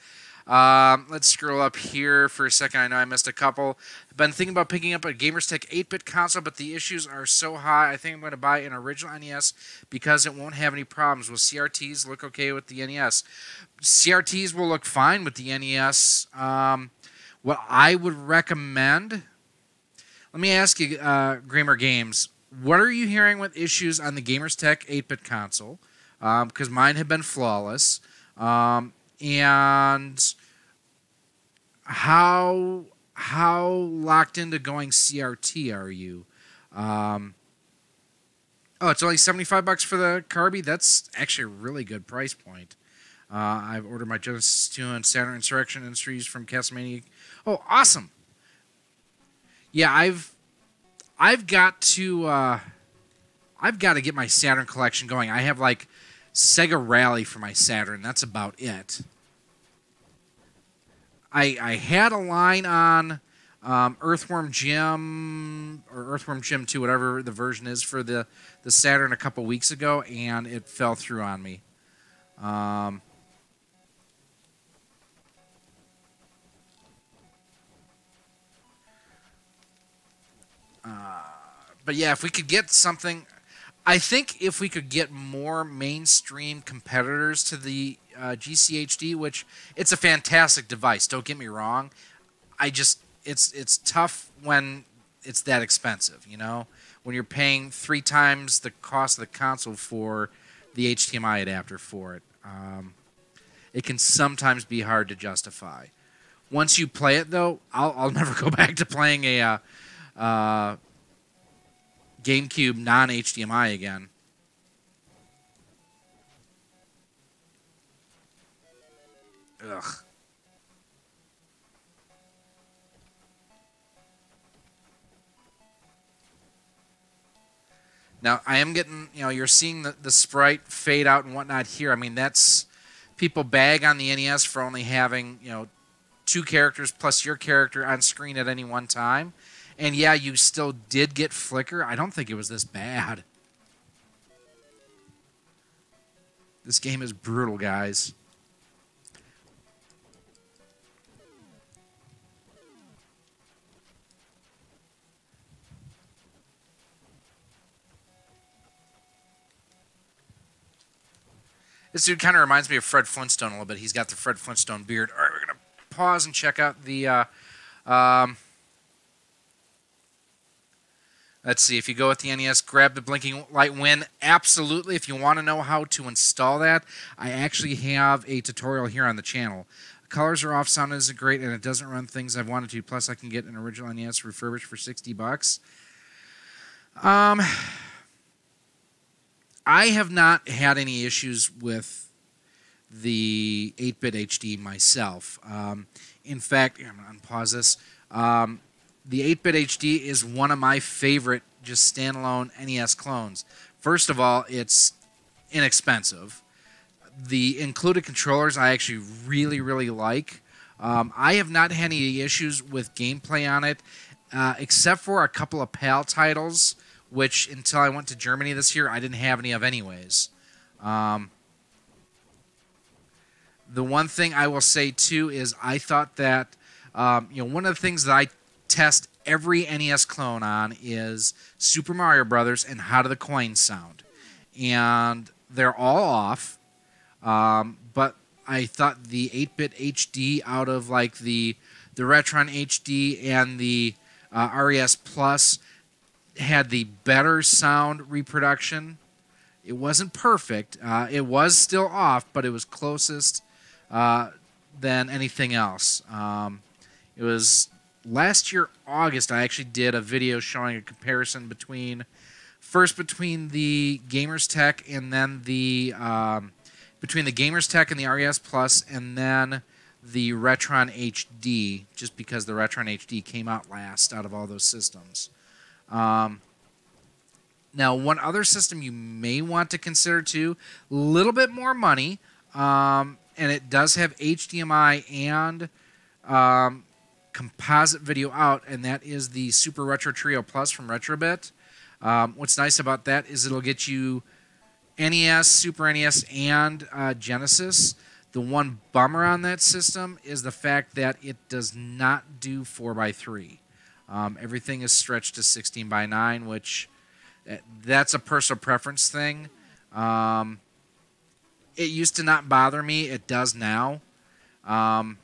[SPEAKER 1] Let's scroll up here for a second. I know I missed a couple. I've been thinking about picking up a GamerStech 8-bit console, but the issues are so high. I think I'm going to buy an original NES because it won't have any problems. Will CRTs look okay with the NES? CRTs will look fine with the NES. What I would recommend... Let me ask you, Gamer Games, what are you hearing with issues on the GamerStech 8-bit console? Because mine have been flawless. And how locked into going CRT are you? Oh, it's only $75 for the Kirby. That's actually a really good price point. I've ordered my Genesis 2 and Saturn Insurrection Industries from Castlemania. Oh, awesome! Yeah, I've got to get my Saturn collection going. I have like Sega Rally for my Saturn. That's about it. I had a line on Earthworm Jim or Earthworm Jim 2, whatever the version is for the Saturn a couple weeks ago, and it fell through on me. But yeah, if we could get something... I think if we could get more mainstream competitors to the GCHD, which it's a fantastic device, don't get me wrong. It's tough when it's that expensive, when you're paying 3 times the cost of the console for the HDMI adapter for it. It can sometimes be hard to justify. Once you play it, though, I'll never go back to playing a GameCube non-HDMI again. Ugh. Now, I am getting, you're seeing the sprite fade out and whatnot here. I mean, that's... People bag on the NES for only having, 2 characters plus your character on screen at any one time. And yeah, you still did get flicker. I don't think it was this bad. This game is brutal, guys. This dude kind of reminds me of Fred Flintstone a little bit. He's got the Fred Flintstone beard. All right, we're going to pause and check out the Let's see, if you go with the NES, grab the blinking light win. Absolutely. If you want to know how to install that, I actually have a tutorial here on the channel. Colors are off, sound isn't great, and it doesn't run things I've wanted to. Plus, I can get an original NES refurbished for $60. I have not had any issues with the 8-bit HD myself. In fact, I'm going to unpause this. The 8-bit HD is one of my favorite just standalone NES clones. First of all, it's inexpensive. The included controllers I actually really, really like. I have not had any issues with gameplay on it, except for a couple of PAL titles, which until I went to Germany this year, I didn't have any of anyways. The one thing I will say, too, is I thought that, one of the things that I test every NES clone on is Super Mario Brothers and how do the coins sound. And they're all off, but I thought the 8-bit HD out of like the Retron HD and the RES Plus had the better sound reproduction. It wasn't perfect. It was still off, but it was closest than anything else. It was last year, August, I actually did a video showing a comparison between the Gamers Tech and then between the Gamers Tech and the RES Plus, and then the Retron HD, just because the Retron HD came out last out of all those systems. Now, one other system you may want to consider too, a little bit more money, and it does have HDMI and composite video out, and that is the Super Retro Trio Plus from Retrobit. What's nice about that is it'll get you NES, Super NES, and Genesis. The one bummer on that system is the fact that it does not do 4x3. Everything is stretched to 16:9, which that's a personal preference thing. It used to not bother me. It does now. Oh,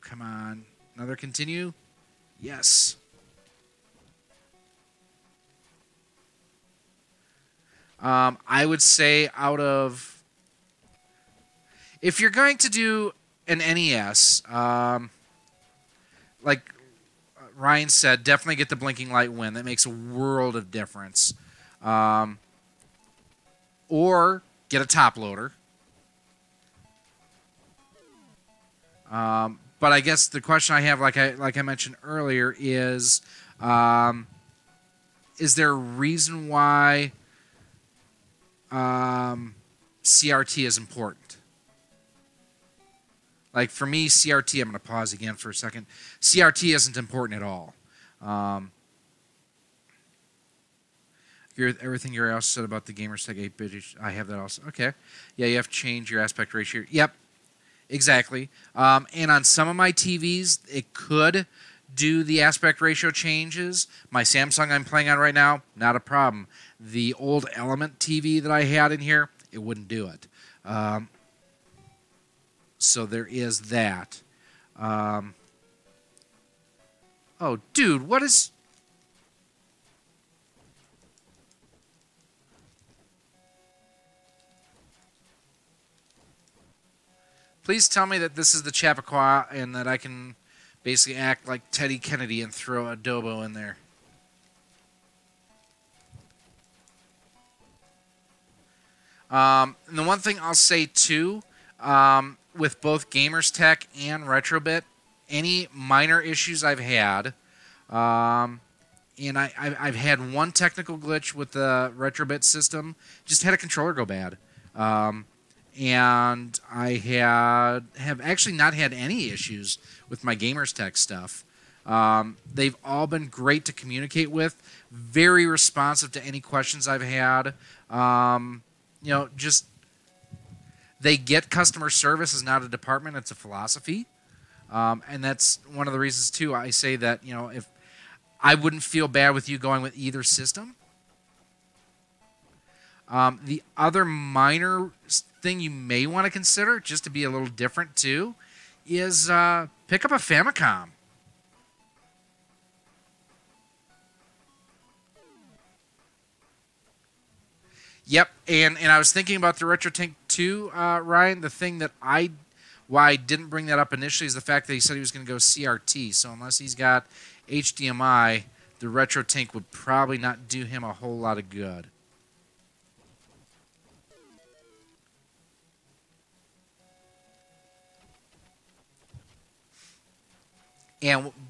[SPEAKER 1] come on. Another continue? Yes. I would say out of... If you're going to do an NES, like Ryan said, definitely get the blinking light win. That makes a world of difference. Or get a top loader. But I guess the question I have, like I mentioned earlier, is there a reason why CRT is important? Like for me, CRT, I'm going to pause again for a second. CRT isn't important at all. Everything you also said about the Gamertag 8-bit, I have that also. Okay. Yeah, you have to change your aspect ratio. Yep, exactly. And on some of my TVs, it could do the aspect ratio changes. My Samsung I'm playing on right now, not a problem. The old Element TV that I had in here, it wouldn't do it. So there is that. Oh, dude, what is... Please tell me that this is the Chappaqua and that I can basically act like Teddy Kennedy and throw adobo in there. And the one thing I'll say too, with both Gamers Tech and Retrobit, any minor issues I've had, and I've had one technical glitch with the Retrobit system, just had a controller go bad. And I have actually not had any issues with my Gamers Tech stuff. They've all been great to communicate with, very responsive to any questions I've had. You know, just they get customer service is not a department, it's a philosophy. And that's one of the reasons, too, I say that, you know, if I wouldn't feel bad with you going with either system. The other minor thing you may want to consider, just to be a little different too, is pick up a Famicom. Yep, and I was thinking about the Retro Tank too, Ryan. The thing that why I didn't bring that up initially is the fact that he said he was going to go CRT. So unless he's got HDMI, the Retro Tank would probably not do him a whole lot of good.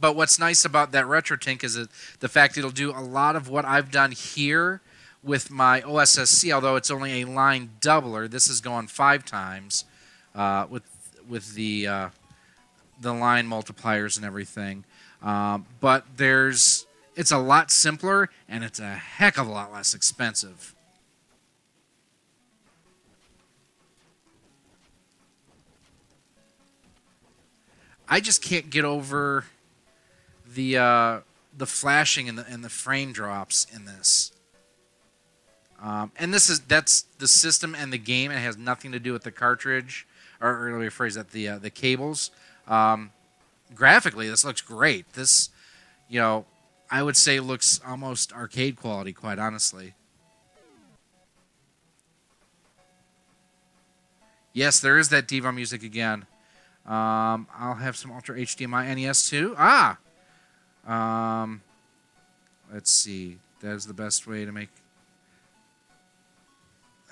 [SPEAKER 1] But what's nice about that Retro Tank is that the fact it'll do a lot of what I've done here with my OSSC, although it's only a line doubler. This is going 5 times with the line multipliers and everything. But it's a lot simpler and it's a heck of a lot less expensive. I just can't get over the flashing and the frame drops in this. And that's the system and the game. It has nothing to do with the cartridge, or let me rephrase that, the cables. Graphically, this looks great. This, I would say looks almost arcade quality, quite honestly. Yes, there is that Diva music again. I'll have some Ultra HDMI NES too. Let's see. That is the best way to make.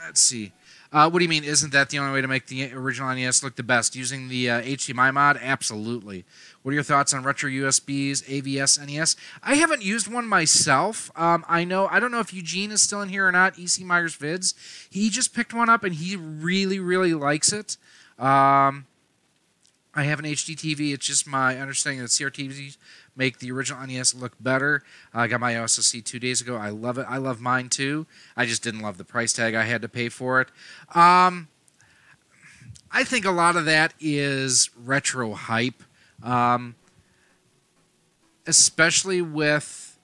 [SPEAKER 1] Let's see. What do you mean? Isn't that the only way to make the original NES look the best? Using the HDMI mod? Absolutely. What are your thoughts on retro USBs, AVS, NES? I haven't used one myself. I don't know if Eugene is still in here or not. EC Myers Vids. He just picked one up and he really, really likes it. I have an HD TV. It's just my understanding that CRTVs make the original NES look better. I got my OSSC 2 days ago. I love it. I love mine too. I just didn't love the price tag I had to pay for it. I think a lot of that is retro hype, especially with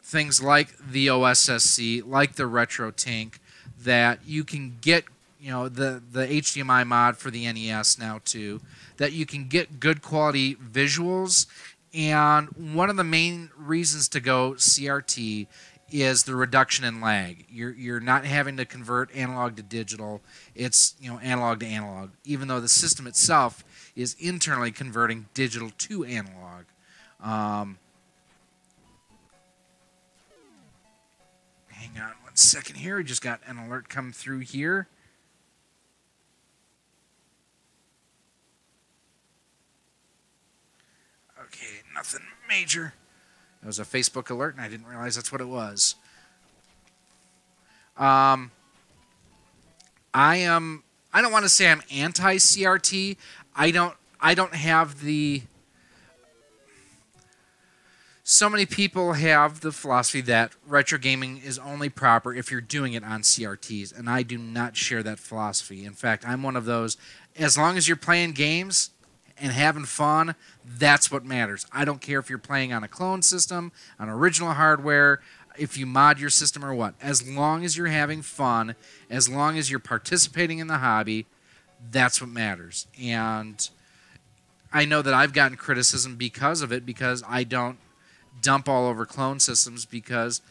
[SPEAKER 1] things like the OSSC, like the Retro Tank, that you can get the HDMI mod for the NES now too, that you can get good quality visuals. And one of the main reasons to go CRT is the reduction in lag. You're not having to convert analog to digital. It's analog to analog, even though the system itself is internally converting digital to analog. Hang on one second here. We just got an alert come through here. Okay, nothing major. It was a Facebook alert, and I didn't realize that's what it was. I don't want to say I'm anti-CRT. I don't have the. So many people have the philosophy that retro gaming is only proper if you're doing it on CRTs, and I do not share that philosophy. In fact, I'm one of those. As long as you're playing games and having fun, that's what matters. I don't care if you're playing on a clone system, on original hardware, if you mod your system or what. As long as you're having fun, as long as you're participating in the hobby, that's what matters. And I know that I've gotten criticism because of it, because I don't dump all over clone systems, because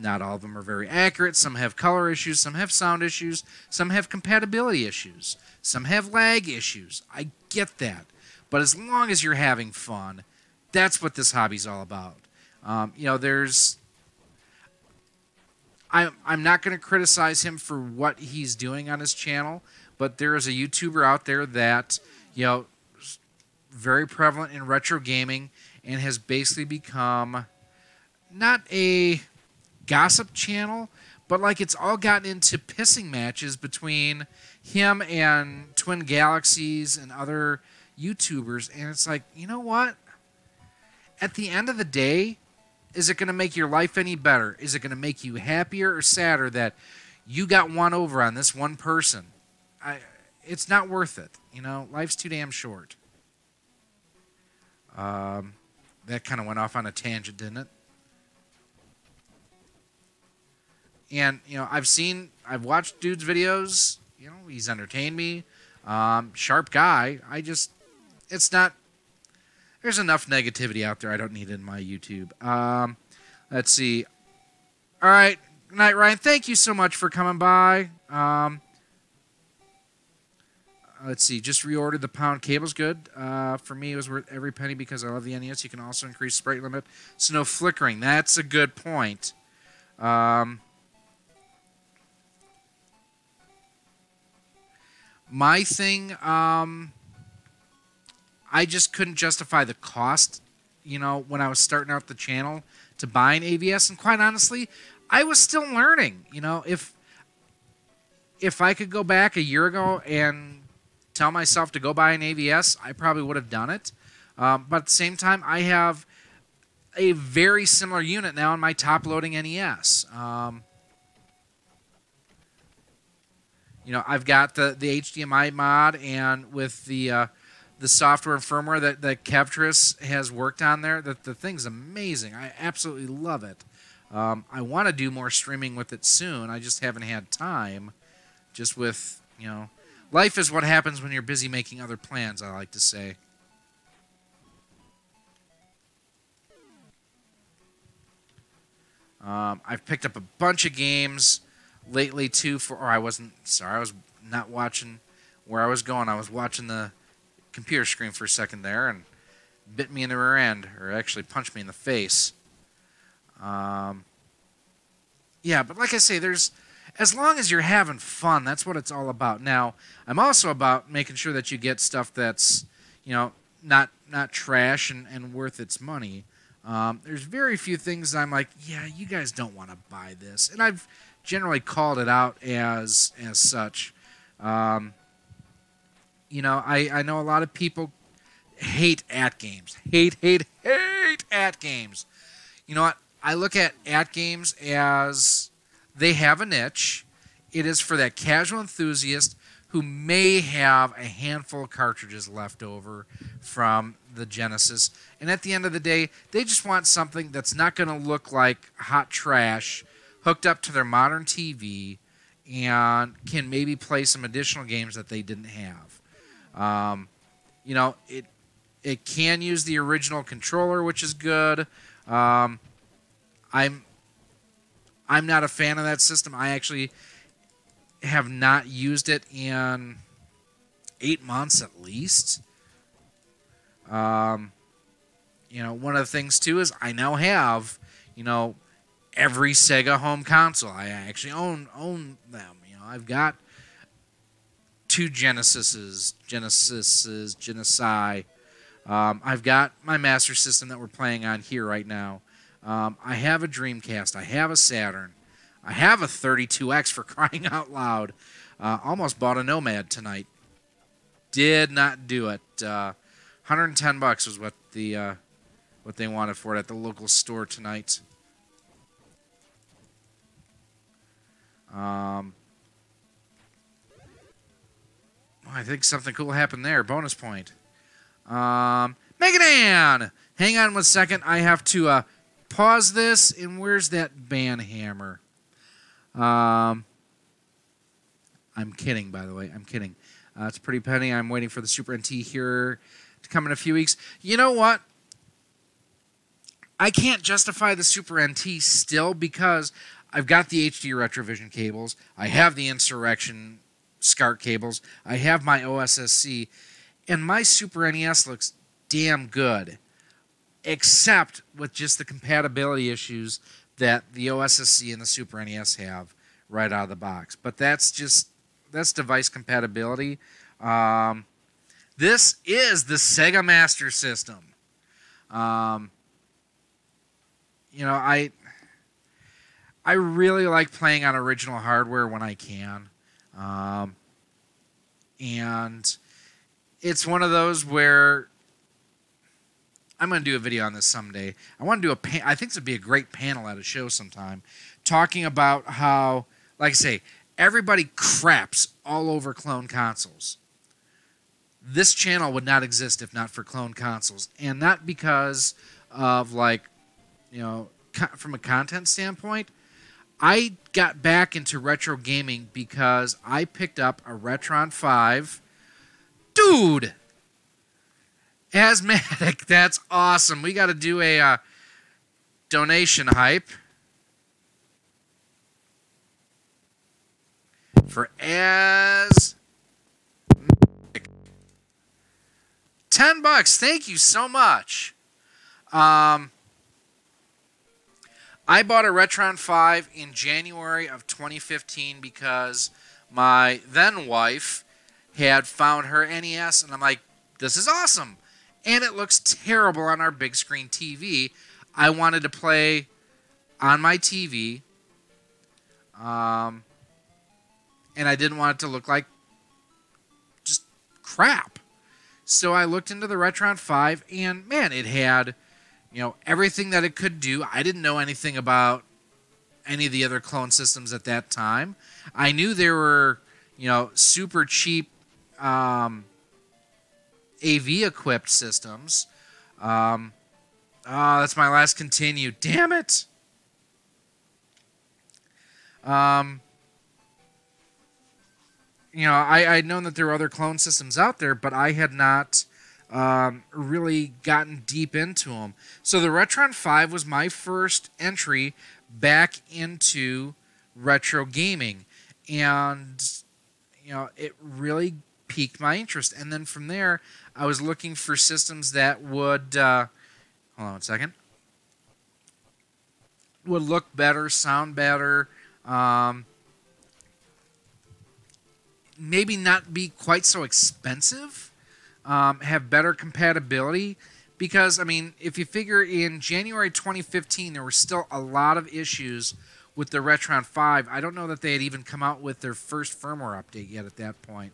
[SPEAKER 1] not all of them are very accurate. Some have color issues, some have sound issues, some have compatibility issues, some have lag issues. I get that. But as long as you're having fun, that's what this hobby's all about. I'm not going to criticize him for what he's doing on his channel, but there is a YouTuber out there that, very prevalent in retro gaming and has basically become not a gossip channel, but like it's all gotten into pissing matches between him and Twin Galaxies and other YouTubers, and it's like, you know what? At the end of the day, is it going to make your life any better? Is it going to make you happier or sadder that you got one over on this one person? It's not worth it. Life's too damn short. That kind of went off on a tangent, didn't it? And, I've watched dude's videos. He's entertained me. Sharp guy. It's not, there's enough negativity out there. I don't need it in my YouTube. Let's see. All right, Good night, Ryan. Thank you so much for coming by. Let's see. Just reordered the pound cables. Good. For me, it was worth every penny because I love the NES. You can also increase sprite limit, so no flickering. That's a good point. My thing, I just couldn't justify the cost, you know, when I was starting out the channel to buy an AVS. And quite honestly, I was still learning. You know, if I could go back a year ago and tell myself to go buy an AVS, I probably would have done it. But at the same time, I have a very similar unit now in my top-loading NES. You know, I've got the HDMI mod, and with the software and firmware that Kevtris has worked on there, the thing's amazing. I absolutely love it. I want to do more streaming with it soon. I just haven't had time. Just with, you know, life is what happens when you're busy making other plans, I like to say. I've picked up a bunch of games lately too. I was not watching where I was going. I was watching the computer screen for a second there and bit me in the rear end, or actually punched me in the face. Yeah, but like I say, as long as you're having fun, that's what it's all about. Now, I'm also about making sure that you get stuff that's, you know, not trash and worth its money. There's very few things I'm like, yeah, you guys don't want to buy this, and I've generally called it out as such. You know, I know a lot of people hate at games. Hate at games. You know what? I look at games as they have a niche. It is for that casual enthusiast who may have a handful of cartridges left over from the Genesis. And at the end of the day, they just want something that's not going to look like hot trash, hooked up to their modern TV, and can maybe play some additional games that they didn't have. You know, it can use the original controller, which is good. I'm not a fan of that system. I actually have not used it in 8 months at least. You know, one of the things too is I now have, you know, every Sega home console. I actually own them. You know, I've got 2 Genesi. I've got my Master System that we're playing on here right now. I have a Dreamcast. I have a Saturn. I have a 32X for crying out loud. Almost bought a Nomad tonight. Did not do it. $110 was what they wanted for it at the local store tonight. I think something cool happened there. Bonus point. Megadan! Hang on 1 second. I have to pause this. And where's that band hammer? I'm kidding, by the way. I'm kidding. It's a pretty penny. I'm waiting for the Super NT here to come in a few weeks. You know what? I can't justify the Super NT still because I've got the HD Retrovision cables. I have the Insurrection SCART cables. I have my OSSC. And my Super NES looks damn good. Except with just the compatibility issues that the OSSC and the Super NES have right out of the box. But that's device compatibility. This is the Sega Master System. You know, I really like playing on original hardware when I can. And it's one of those where I'm going to do a video on this someday. I want to do I think this would be a great panel at a show sometime, talking about how, like I say, everybody craps all over clone consoles. This channel would not exist if not for clone consoles, and not because of, like, you know, from a content standpoint. I got back into retro gaming because I picked up a Retron 5. Dude! Asthmatic, that's awesome. We got to do a donation hype. for as $10. Thank you so much. I bought a Retron 5 in January of 2015 because my then wife had found her NES, and I'm like, this is awesome. And it looks terrible on our big screen TV. I wanted to play on my TV, and I didn't want it to look like just crap. So I looked into the Retron 5, and man, it had, everything that it could do. I didn't know anything about any of the other clone systems at that time. I knew there were, super cheap AV-equipped systems. Oh, that's my last continue. Damn it! I'd known that there were other clone systems out there, but I had not really gotten deep into them. So the Retron 5 was my first entry back into retro gaming. And, it really piqued my interest. And then from there, I was looking for systems that would, hold on 1 second, would look better, sound better, maybe not be quite so expensive, have better compatibility. Because, if you figure in January 2015, there were still a lot of issues with the Retron 5. I don't know that they had even come out with their first firmware update yet at that point.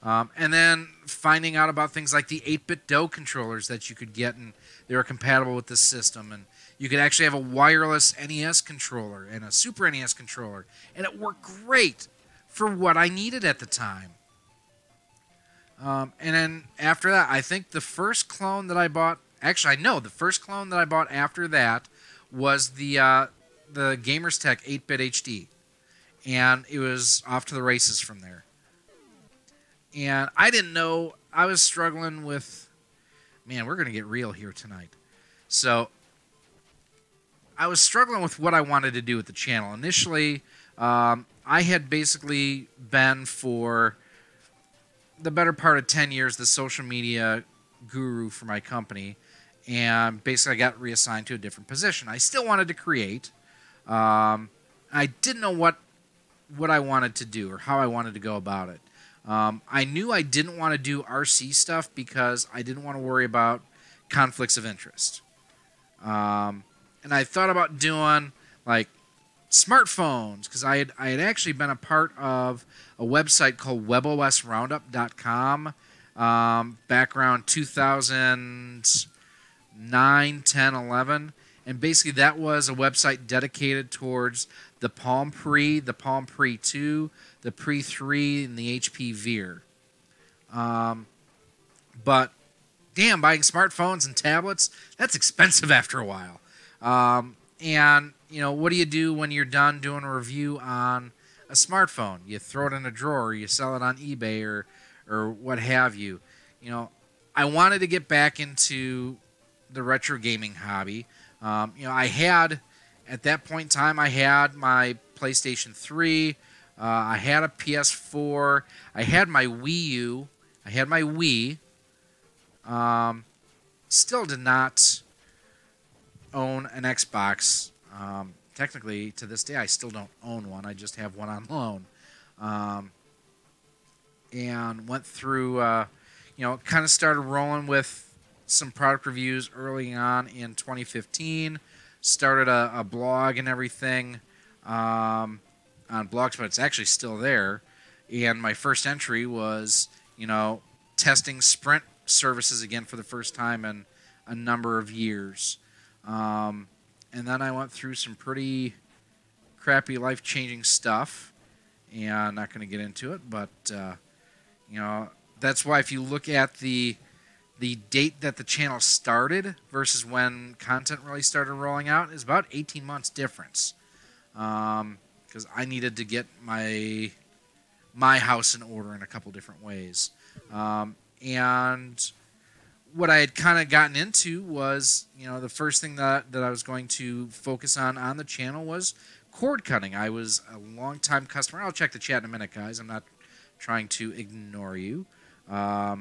[SPEAKER 1] And then finding out about things like the 8-bit DOE controllers that you could get, and they were compatible with this system. And you could actually have a wireless NES controller and a Super NES controller. And it worked great for what I needed at the time. And then after that, I think the first clone that I bought, actually, I know the first clone that I bought after that was the Gamers Tech 8-bit HD. And it was off to the races from there. And I didn't know, I was struggling with, man, we're going to get real here tonight. So, I was struggling with what I wanted to do with the channel. Initially, I had basically been, for the better part of 10 years, the social media guru for my company. And basically, I got reassigned to a different position. I still wanted to create. I didn't know what I wanted to do or how I wanted to go about it. I knew I didn't want to do RC stuff because I didn't want to worry about conflicts of interest. And I thought about doing, like, smartphones, because I had actually been a part of a website called webosroundup.com back around 2009, 10, 11. And basically that was a website dedicated towards the Palm Pre, the Palm Pre 2, the Pre 3, and the HP Veer. But, damn, buying smartphones and tablets, that's expensive after a while. And, what do you do when you're done doing a review on a smartphone? You throw it in a drawer, or you sell it on eBay, or what have you. I wanted to get back into the retro gaming hobby. I had, at that point in time, I had my PlayStation 3, I had a PS4, I had my Wii U, I had my Wii. Still did not own an Xbox. Technically, to this day, I still don't own one. I just have one on loan. And went through, kind of started rolling with some product reviews early on in 2015. Started a blog and everything on Blogspot. It's actually still there. And my first entry was, testing Sprint services again for the first time in a number of years. And then I went through some pretty crappy life-changing stuff. And I'm not going to get into it, but, that's why if you look at the date that the channel started versus when content really started rolling out is about 18 months difference. Because I needed to get my house in order in a couple different ways. And what I had kind of gotten into was, the first thing that I was going to focus on the channel was cord cutting. I was a long-time customer. I'll check the chat in a minute, guys. I'm not trying to ignore you. I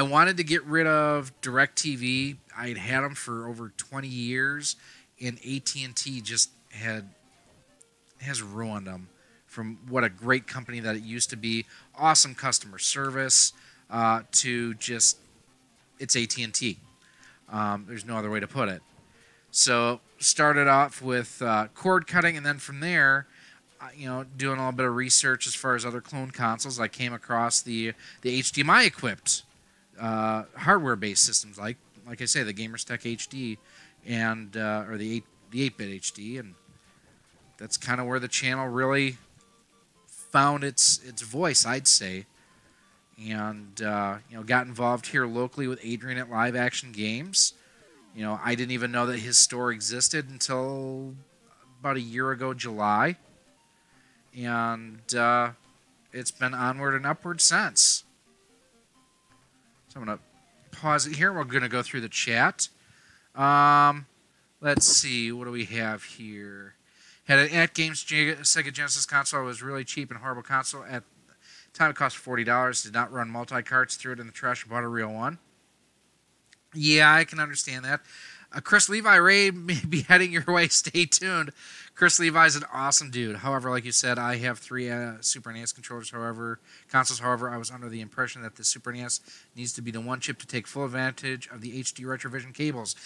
[SPEAKER 1] wanted to get rid of DirecTV. I'd had them for over 20 years, and AT&T just has ruined them from what a great company that it used to be. Awesome customer service to just, it's AT&T. There's no other way to put it. So started off with cord cutting, and then from there, doing a little bit of research as far as other clone consoles. I came across the HDMI equipped hardware-based systems, like I say, the GamersTech HD and or the 8-bit HD, and that's kind of where the channel really found its voice, I'd say. And got involved here locally with Adrian at Live Action Games. I didn't even know that his store existed until about a year ago, July, and it's been onward and upward since. So I'm going to pause it here. We're going to go through the chat. Let's see. What do we have here? Had an At Games Sega Genesis console. It was really cheap and horrible console. At the time, it cost $40. Did not run multi-carts. Threw it in the trash and bought a real one. Yeah, I can understand that. Chris Levi Ray may be heading your way. Stay tuned. Chris Levi's an awesome dude. However, like you said, I have 3 Super NES controllers. Consoles. However, I was under the impression that the Super NES needs to be the one chip to take full advantage of the HD Retrovision cables.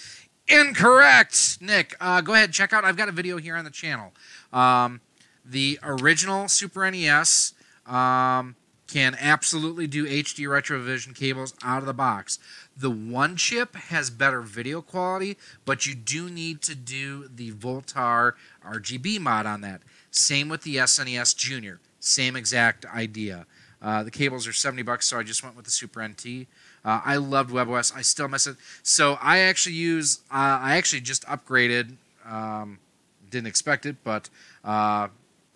[SPEAKER 1] Incorrect, Nick. Go ahead, check out. I've got a video here on the channel. The original Super NES can absolutely do HD Retrovision cables out of the box. The one chip has better video quality, but you do need to do the Voltar RGB mod on that. Same with the SNES Junior. Same exact idea. The cables are $70, so I just went with the Super NT. I loved WebOS. I still miss it. So I actually just upgraded. Didn't expect it, but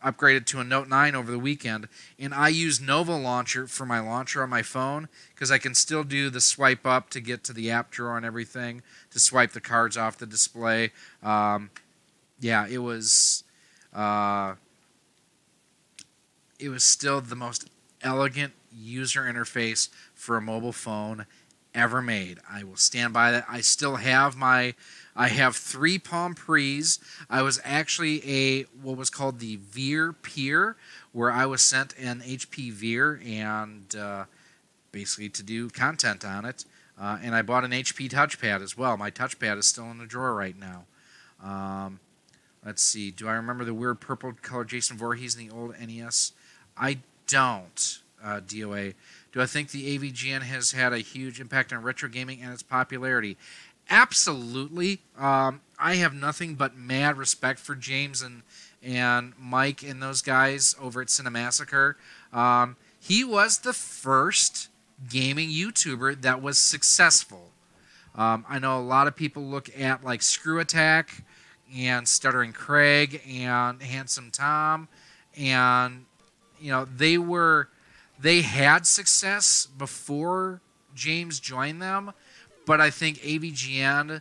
[SPEAKER 1] upgraded to a Note 9 over the weekend, and I use Nova Launcher for my launcher on my phone because I can still do the swipe up to get to the app drawer and everything, to swipe the cards off the display. Yeah, it was still the most elegant user interface for a mobile phone ever made. I will stand by that. I still have I have 3 Palm Pres. I was actually what was called the Veer Peer, where I was sent an HP Veer and basically to do content on it. And I bought an HP touchpad as well. My touchpad is still in the drawer right now. Let's see. Do I remember the weird purple color Jason Voorhees in the old NES? I don't, DOA. Do I think the AVGN has had a huge impact on retro gaming and its popularity? Absolutely. I have nothing but mad respect for James and Mike and those guys over at Cinemassacre. He was the first gaming YouTuber that was successful. I know a lot of people look at like Screw Attack and Stuttering Craig and Handsome Tom, and they had success before James joined them. But I think AVGN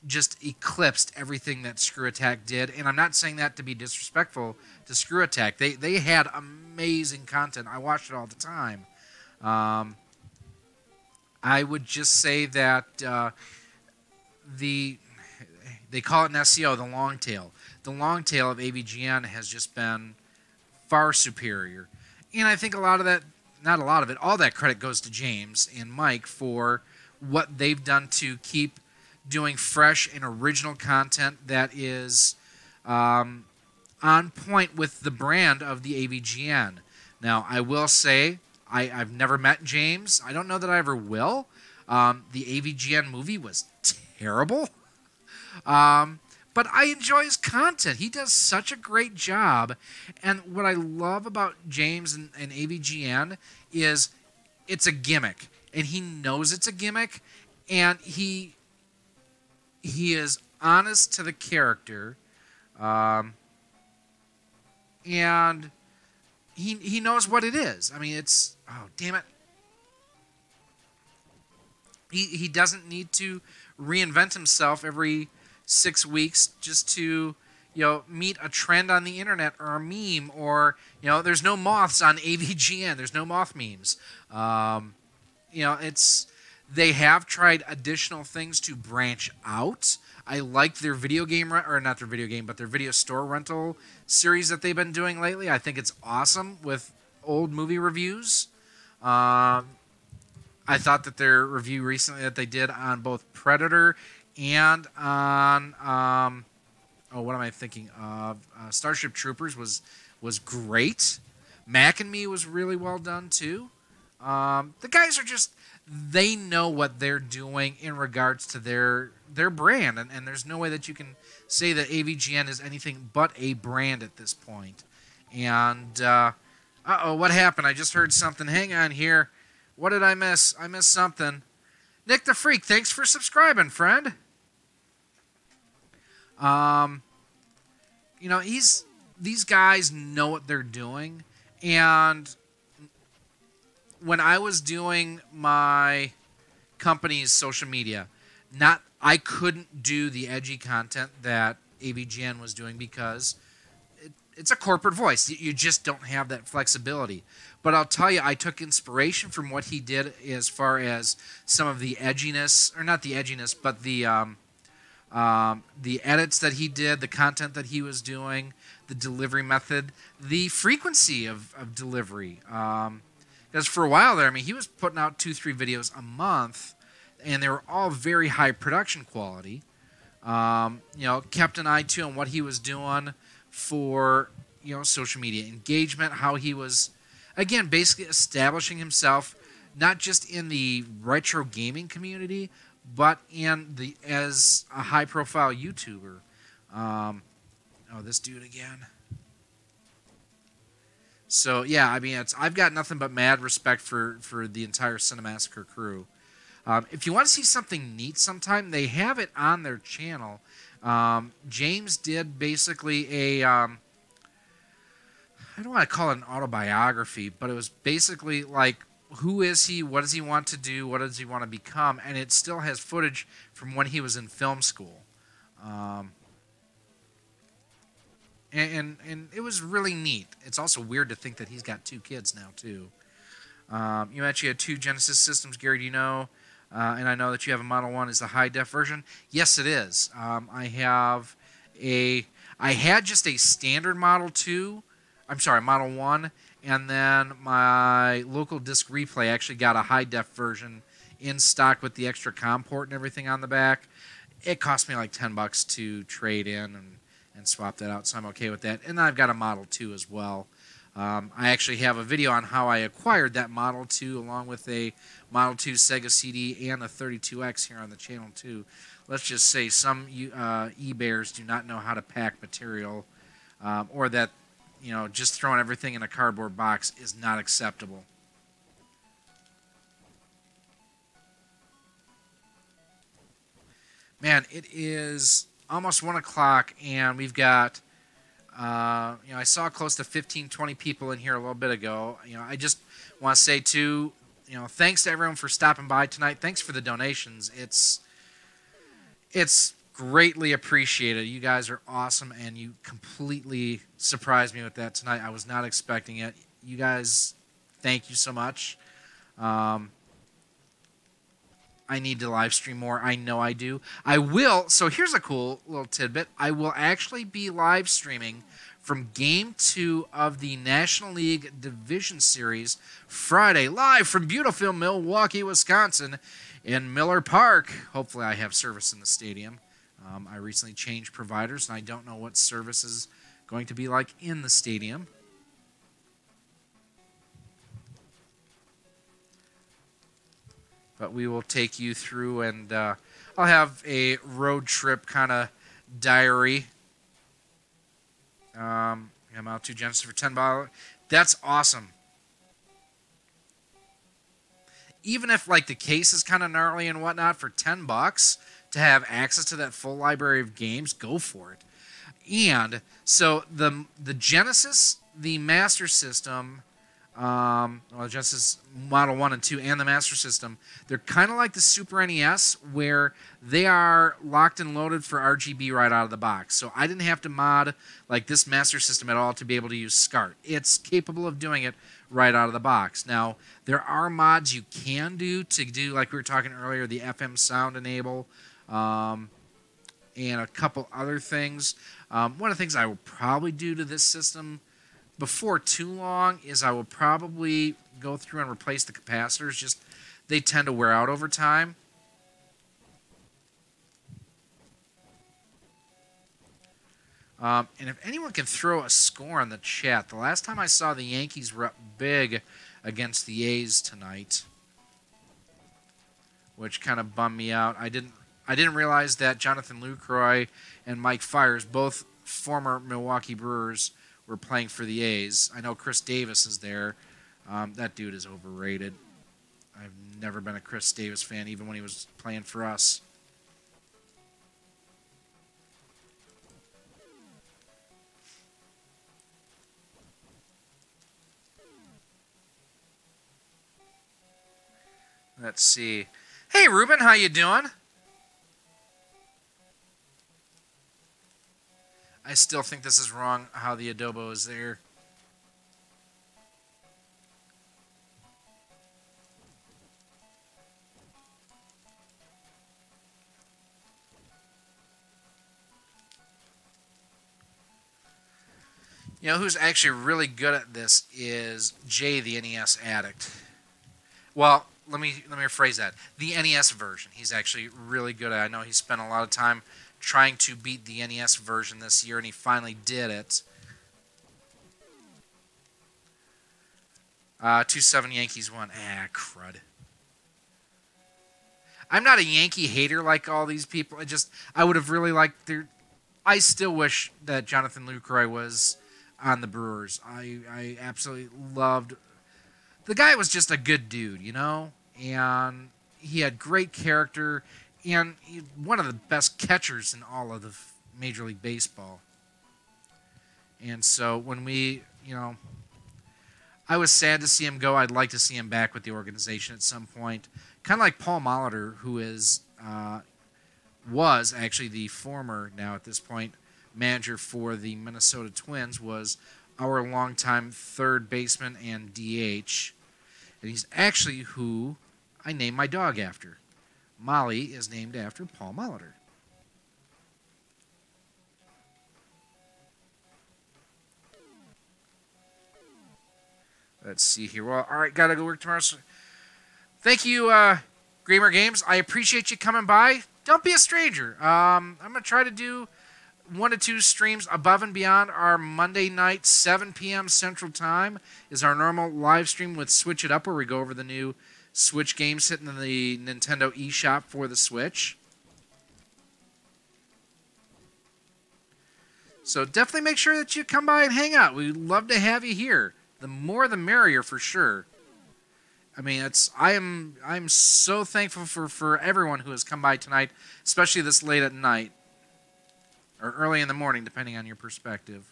[SPEAKER 1] just eclipsed everything that Screw Attack did. And I'm not saying that to be disrespectful to Screw Attack. They had amazing content. I watched it all the time. I would just say that they call it an SEO, the long tail. The long tail of AVGN has just been far superior. And I think a lot of that, not a lot of it, all that credit goes to James and Mike for what they've done to keep doing fresh and original content that is on point with the brand of the AVGN. Now, I will say, I've never met James. I don't know that I ever will. The AVGN movie was terrible. But I enjoy his content. He does such a great job. And what I love about James and AVGN is it's a gimmick. And he knows it's a gimmick, and he is honest to the character, and he knows what it is. I mean, it's, oh, damn it. He doesn't need to reinvent himself every 6 weeks just to, meet a trend on the internet or a meme, or, there's no moths on AVGN. There's no moth memes. They have tried additional things to branch out. I like their video game, or not their video game, but their video store rental series that they've been doing lately. I think it's awesome with old movie reviews. I thought that their review recently that they did on both Predator and on, what am I thinking of? Starship Troopers was great. Mac and Me was really well done too. The guys are just, they know what they're doing in regards to their brand, and there's no way that you can say that AVGN is anything but a brand at this point. And what happened? I just heard something. Hang on here. What did I miss? I missed something. Nick the Freak, thanks for subscribing, friend. These guys know what they're doing, and when I was doing my company's social media, I couldn't do the edgy content that AVGN was doing because it's a corporate voice. You just don't have that flexibility. But I'll tell you, I took inspiration from what he did as far as some of the edginess, or not the edginess, but the edits that he did, the content that he was doing, the delivery method, the frequency of delivery. Because for a while there, he was putting out 2-3 videos a month, and they were all very high production quality. Kept an eye too on what he was doing for, social media engagement, how he was, again, basically establishing himself not just in the retro gaming community, but as a high-profile YouTuber. This dude again. So yeah, I've got nothing but mad respect for the entire Cinemassacre crew. If you want to see something neat sometime, they have it on their channel. James did basically I don't want to call it an autobiography, but it was basically like, who is he? What does he want to do? What does he want to become? And it still has footage from when he was in film school. And it was really neat. It's also weird to think that he's got 2 kids now, too. You actually had 2 Genesis systems, Gary, do you know? And I know that you have a Model 1 is the high-def version. Yes, it is. I had just a standard Model 1, and then my local disc replay actually got a high-def version in stock with the extra COM port and everything on the back. It cost me like $10 to trade in and swap that out, so I'm okay with that. And I've got a Model 2 as well. I actually have a video on how I acquired that Model 2 along with a Model 2 Sega CD and a 32X here on the channel too. Let's just say some e-bears do not know how to pack material, or that just throwing everything in a cardboard box is not acceptable. Man, it is almost 1 o'clock, and we've got, I saw close to 15, 20 people in here a little bit ago. I just want to say, too, thanks to everyone for stopping by tonight. Thanks for the donations. It's greatly appreciated. You guys are awesome, and you completely surprised me with that tonight. I was not expecting it. You guys, thank you so much. I need to live stream more. I know I do. I will. So here's a cool little tidbit. I will actually be live streaming from Game 2 of the National League Division Series Friday, live from beautiful Milwaukee, Wisconsin, in Miller Park. Hopefully I have service in the stadium. I recently changed providers, and I don't know what service is going to be like in the stadium. But we will take you through, and I'll have a road trip kind of diary. I'm out to Genesis for $10. That's awesome. Even if like the case is kind of gnarly and whatnot, for $10 to have access to that full library of games, go for it. And so the Genesis, the Master System, well, Genesis Model 1 and 2 and the Master System, they're kind of like the Super NES, where they are locked and loaded for RGB right out of the box. So I didn't have to mod like this Master System at all to be able to use SCART. It's capable of doing it right out of the box. Now, there are mods you can do to do, like we were talking earlier, the FM sound enable, and a couple other things. One of the things I will probably do to this system before too long is I will probably go through and replace the capacitors. Just they tend to wear out over time. And if anyone can throw a score in the chat, the last time I saw the Yankees were up big against the A's tonight, which kind of bummed me out. I didn't realize that Jonathan Lucroy and Mike Fiers, both former Milwaukee Brewers, were playing for the A's. I know Chris Davis is there. That dude is overrated. I've never been a Chris Davis fan, even when he was playing for us. Let's see. Hey, Ruben, how you doing? I still think this is wrong, how the adobo is there. You know who's actually really good at this is Jay, the NES addict. Well, let me rephrase that. The NES version, he's actually really good at. I know he spent a lot of time trying to beat the NES version this year, and he finally did it. 2-7 Yankees won. Ah, crud. I'm not a Yankee hater like all these people. I would have really liked their... I still wish that Jonathan Lucroy was on the Brewers. I absolutely loved... The guy was just a good dude, you know? And he had great character, and one of the best catchers in all of the Major League Baseball. And so when we, I was sad to see him go. I'd like to see him back with the organization at some point. Kind of like Paul Molitor, who was actually the former, now at this point, manager for the Minnesota Twins, was our longtime third baseman and DH. And he's actually who I named my dog after. Molly is named after Paul Molitor. Let's see here. Well, all right, gotta go work tomorrow. So thank you, Gamer Games. I appreciate you coming by. Don't be a stranger. I'm gonna try to do 1 to 2 streams above and beyond our Monday night, 7 p.m. Central Time is our normal live stream with Switch It Up, where we go over the new Switch games hitting in the Nintendo eShop for the Switch. So definitely make sure that you come by and hang out. We'd love to have you here. The more the merrier for sure. I mean, I'm so thankful for everyone who has come by tonight, especially this late at night. Or early in the morning, depending on your perspective.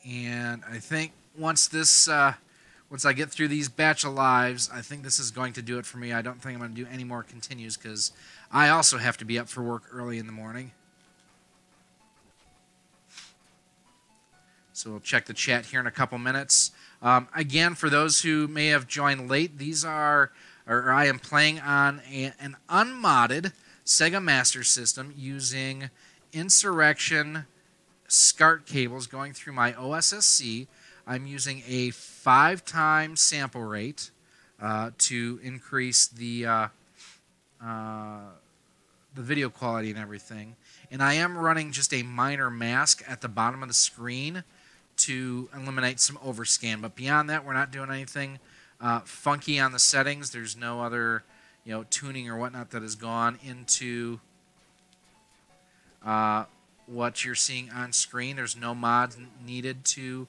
[SPEAKER 1] And I think once I get through these batch of lives, I think this is going to do it for me. I don't think I'm going to do any more continues because I also have to be up for work early in the morning. So we'll check the chat here in a couple minutes. Again, for those who may have joined late, I am playing on an unmodded Sega Master System using Insurrection SCART cables going through my OSSC. I'm using a 5-time sample rate to increase the video quality and everything. And I am running just a minor mask at the bottom of the screen to eliminate some overscan. But beyond that, we're not doing anything funky on the settings. There's no other tuning or whatnot that has gone into what you're seeing on screen. There's no mods needed to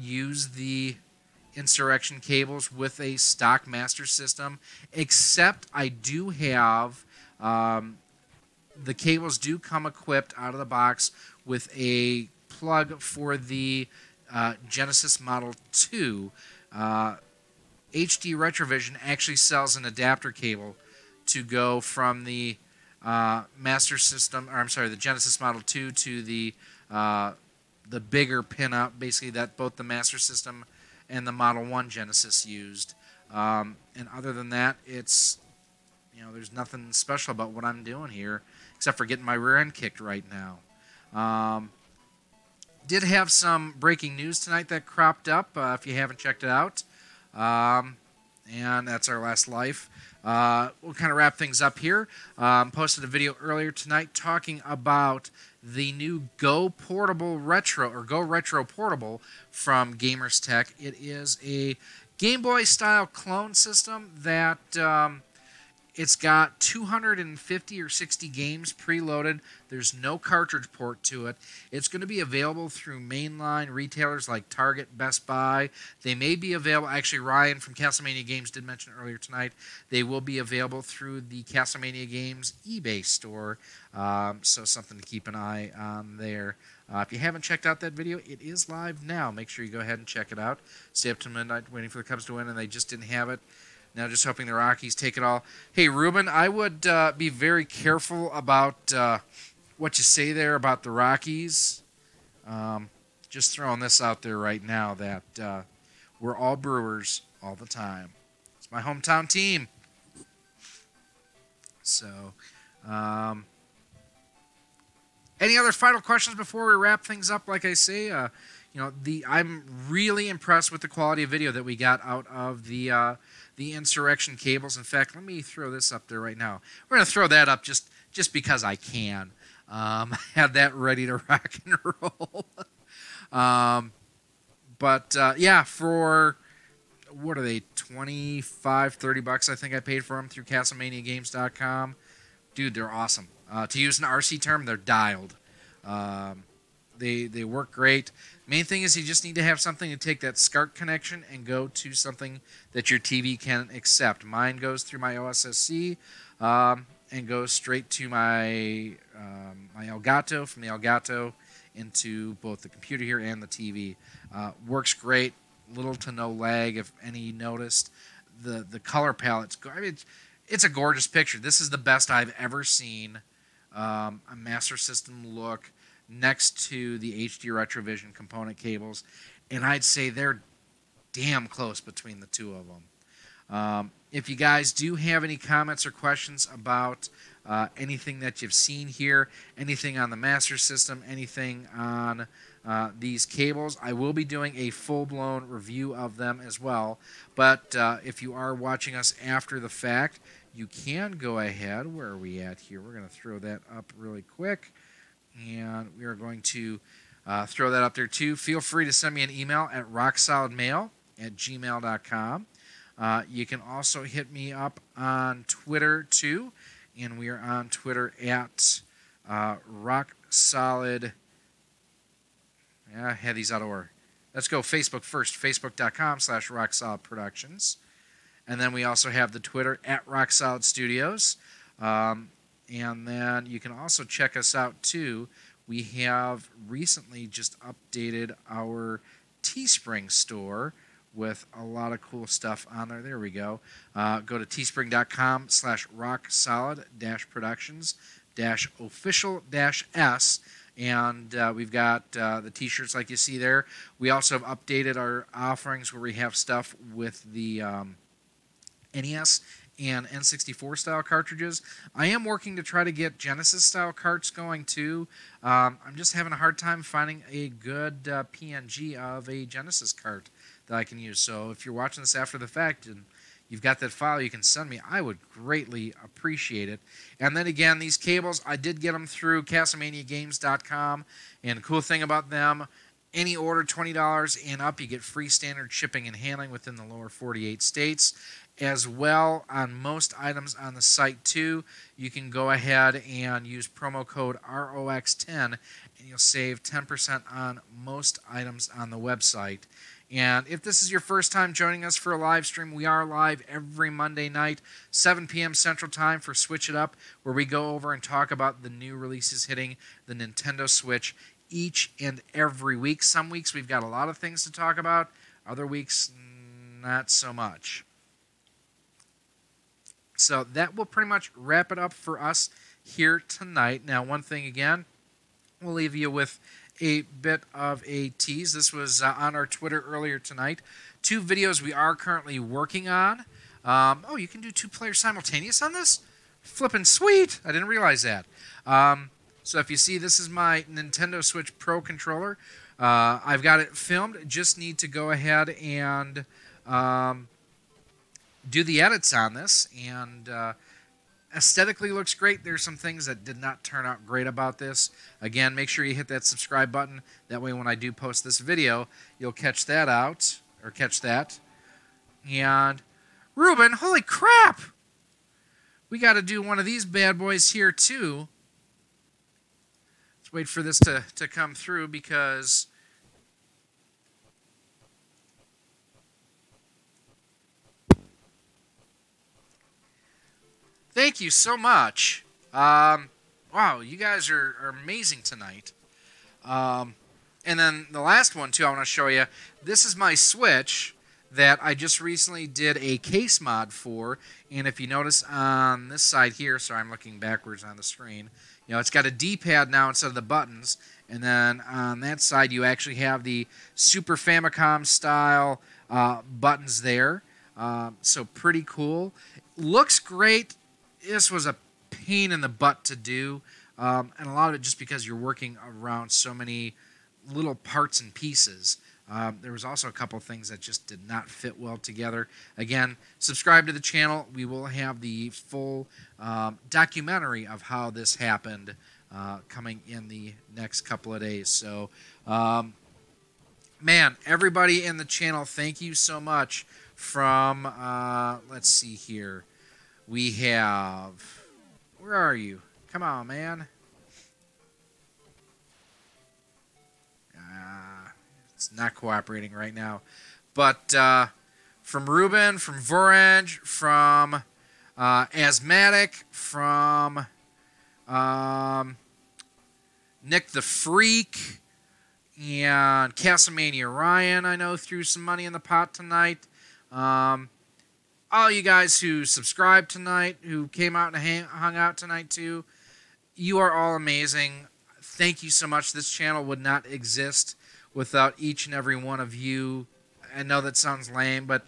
[SPEAKER 1] use the Insurrection cables with a stock Master System, except I do have the cables do come equipped out of the box with a plug for the Genesis Model 2. HD Retrovision actually sells an adapter cable to go from the Master System, or I'm sorry, the Genesis Model 2 to the bigger pin-up, basically that both the Master System and the Model 1 Genesis used. And other than that, it's, there's nothing special about what I'm doing here, except for getting my rear end kicked right now. Did have some breaking news tonight that cropped up, if you haven't checked it out. And that's our last life. We'll kind of wrap things up here. Posted a video earlier tonight talking about the new Go Portable Retro, or Go Retro Portable from Gamers Tech. It is a Game Boy style clone system that it's got 250 or 60 games preloaded. There's no cartridge port to it. It's going to be available through mainline retailers like Target, Best Buy. They may be available. Actually, Ryan from Castlemania Games did mention earlier tonight they will be available through the Castlemania Games eBay store. So something to keep an eye on there. If you haven't checked out that video, it is live now. Make sure you go ahead and check it out. Stay up to midnight waiting for the Cubs to win, and they just didn't have it. Now just hoping the Rockies take it all. Hey, Ruben, I would be very careful about what you say there about the Rockies. Just throwing this out there right now that we're all Brewers all the time. It's my hometown team. So, any other final questions before we wrap things up? Like I say, I'm really impressed with the quality of video that we got out of the Insurrection cables. In fact, let me throw this up there right now. We're going to throw that up just because I can. I had that ready to rock and roll. Yeah, for, what are they, $25, $30 I think I paid for them through CastlemaniaGames.com. Dude, they're awesome. To use an RC term, they're dialed. They work great. Main thing is you just need to have something to take that SCART connection and go to something that your TV can accept. Mine goes through my OSSC and goes straight to my my Elgato, from the Elgato into both the computer here and the TV. Works great, little to no lag, if any noticed. The color palette's, it's a gorgeous picture. This is the best I've ever seen a Master System look next to the HD Retrovision component cables, and I'd say they're damn close between the two of them. If you guys do have any comments or questions about anything that you've seen here, anything on the Master System, anything on these cables, I will be doing a full-blown review of them as well. But if you are watching us after the fact, you can go ahead. Where are we at here? We're going to throw that up really quick. And we are going to throw that up there too. Feel free to send me an email at rocksolidmail@gmail.com. You can also hit me up on Twitter too. And we are on Twitter at rocksolid. Yeah, I had these out of order. Let's go Facebook first. Facebook.com/rocksolidproductions. And then we also have the Twitter at rocksolidstudios. And then you can also check us out, too. We have recently just updated our Teespring store with a lot of cool stuff on there. There we go. Go to teespring.com/rocksolid-productions-official-s. And we've got the T-shirts like you see there. We also have updated our offerings where we have stuff with the NES and N64 style cartridges. I am working to try to get Genesis style carts going too. I'm just having a hard time finding a good PNG of a Genesis cart that I can use. So if you're watching this after the fact and you've got that file you can send me, I would greatly appreciate it. And then again, these cables, I did get them through CastlemaniaGames.com. And the cool thing about them, any order $20 and up, you get free standard shipping and handling within the lower 48 states. As well, on most items on the site too, you can go ahead and use promo code ROX10 and you'll save 10% on most items on the website. And if this is your first time joining us for a live stream, we are live every Monday night, 7 p.m. Central Time for Switch It Up, where we go over and talk about the new releases hitting the Nintendo Switch each and every week. Some weeks we've got a lot of things to talk about. Other weeks, not so much. So that will pretty much wrap it up for us here tonight. Now, one thing again, we'll leave you with a bit of a tease. This was on our Twitter earlier tonight. 2 videos we are currently working on. Oh, you can do 2 players simultaneous on this? Flippin' sweet! I didn't realize that. So if you see, this is my Nintendo Switch Pro controller. I've got it filmed. Just need to go ahead and do the edits on this. And aesthetically looks great. There's some things that did not turn out great about this. Again, make sure you hit that subscribe button. That way when I do post this video, you'll catch that out. Or catch that. And Ruben, holy crap! We got to do one of these bad boys here too. Let's wait for this to come through because thank you so much. Wow, you guys are amazing tonight. And then the last one too I want to show you. This is my Switch that I just recently did a case mod for, and if you notice on this side here, sorry I'm looking backwards on the screen, you know, it's got a D-pad now instead of the buttons, and then on that side you actually have the Super Famicom style buttons there, so pretty cool. Looks great. This was a pain in the butt to do, and a lot of it just because you're working around so many little parts and pieces. There was also a couple of things that just did not fit well together. Again, subscribe to the channel. We will have the full documentary of how this happened coming in the next couple of days. So, man, everybody in the channel, thank you so much. From, let's see here. We have, where are you? Come on, man. It's not cooperating right now. But from Ruben, from Vorange, from Asthmatic, from Nick the Freak, and Castlemania Ryan, I know, threw some money in the pot tonight. All you guys who subscribed tonight, who came out and hung out tonight too, you are all amazing. Thank you so much. This channel would not exist without each and every one of you. I know that sounds lame, but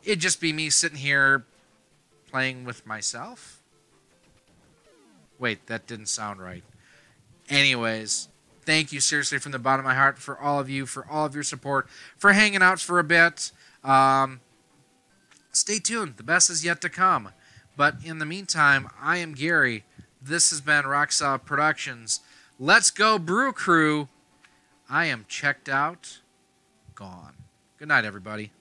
[SPEAKER 1] it'd just be me sitting here playing with myself. Wait, that didn't sound right. Anyways, thank you seriously from the bottom of my heart for all of you, for all of your support, for hanging out for a bit. Stay tuned. The best is yet to come. But in the meantime, I am Gary. This has been Rocksaw Productions. Let's go, Brew Crew. I am checked out, gone. Good night, everybody.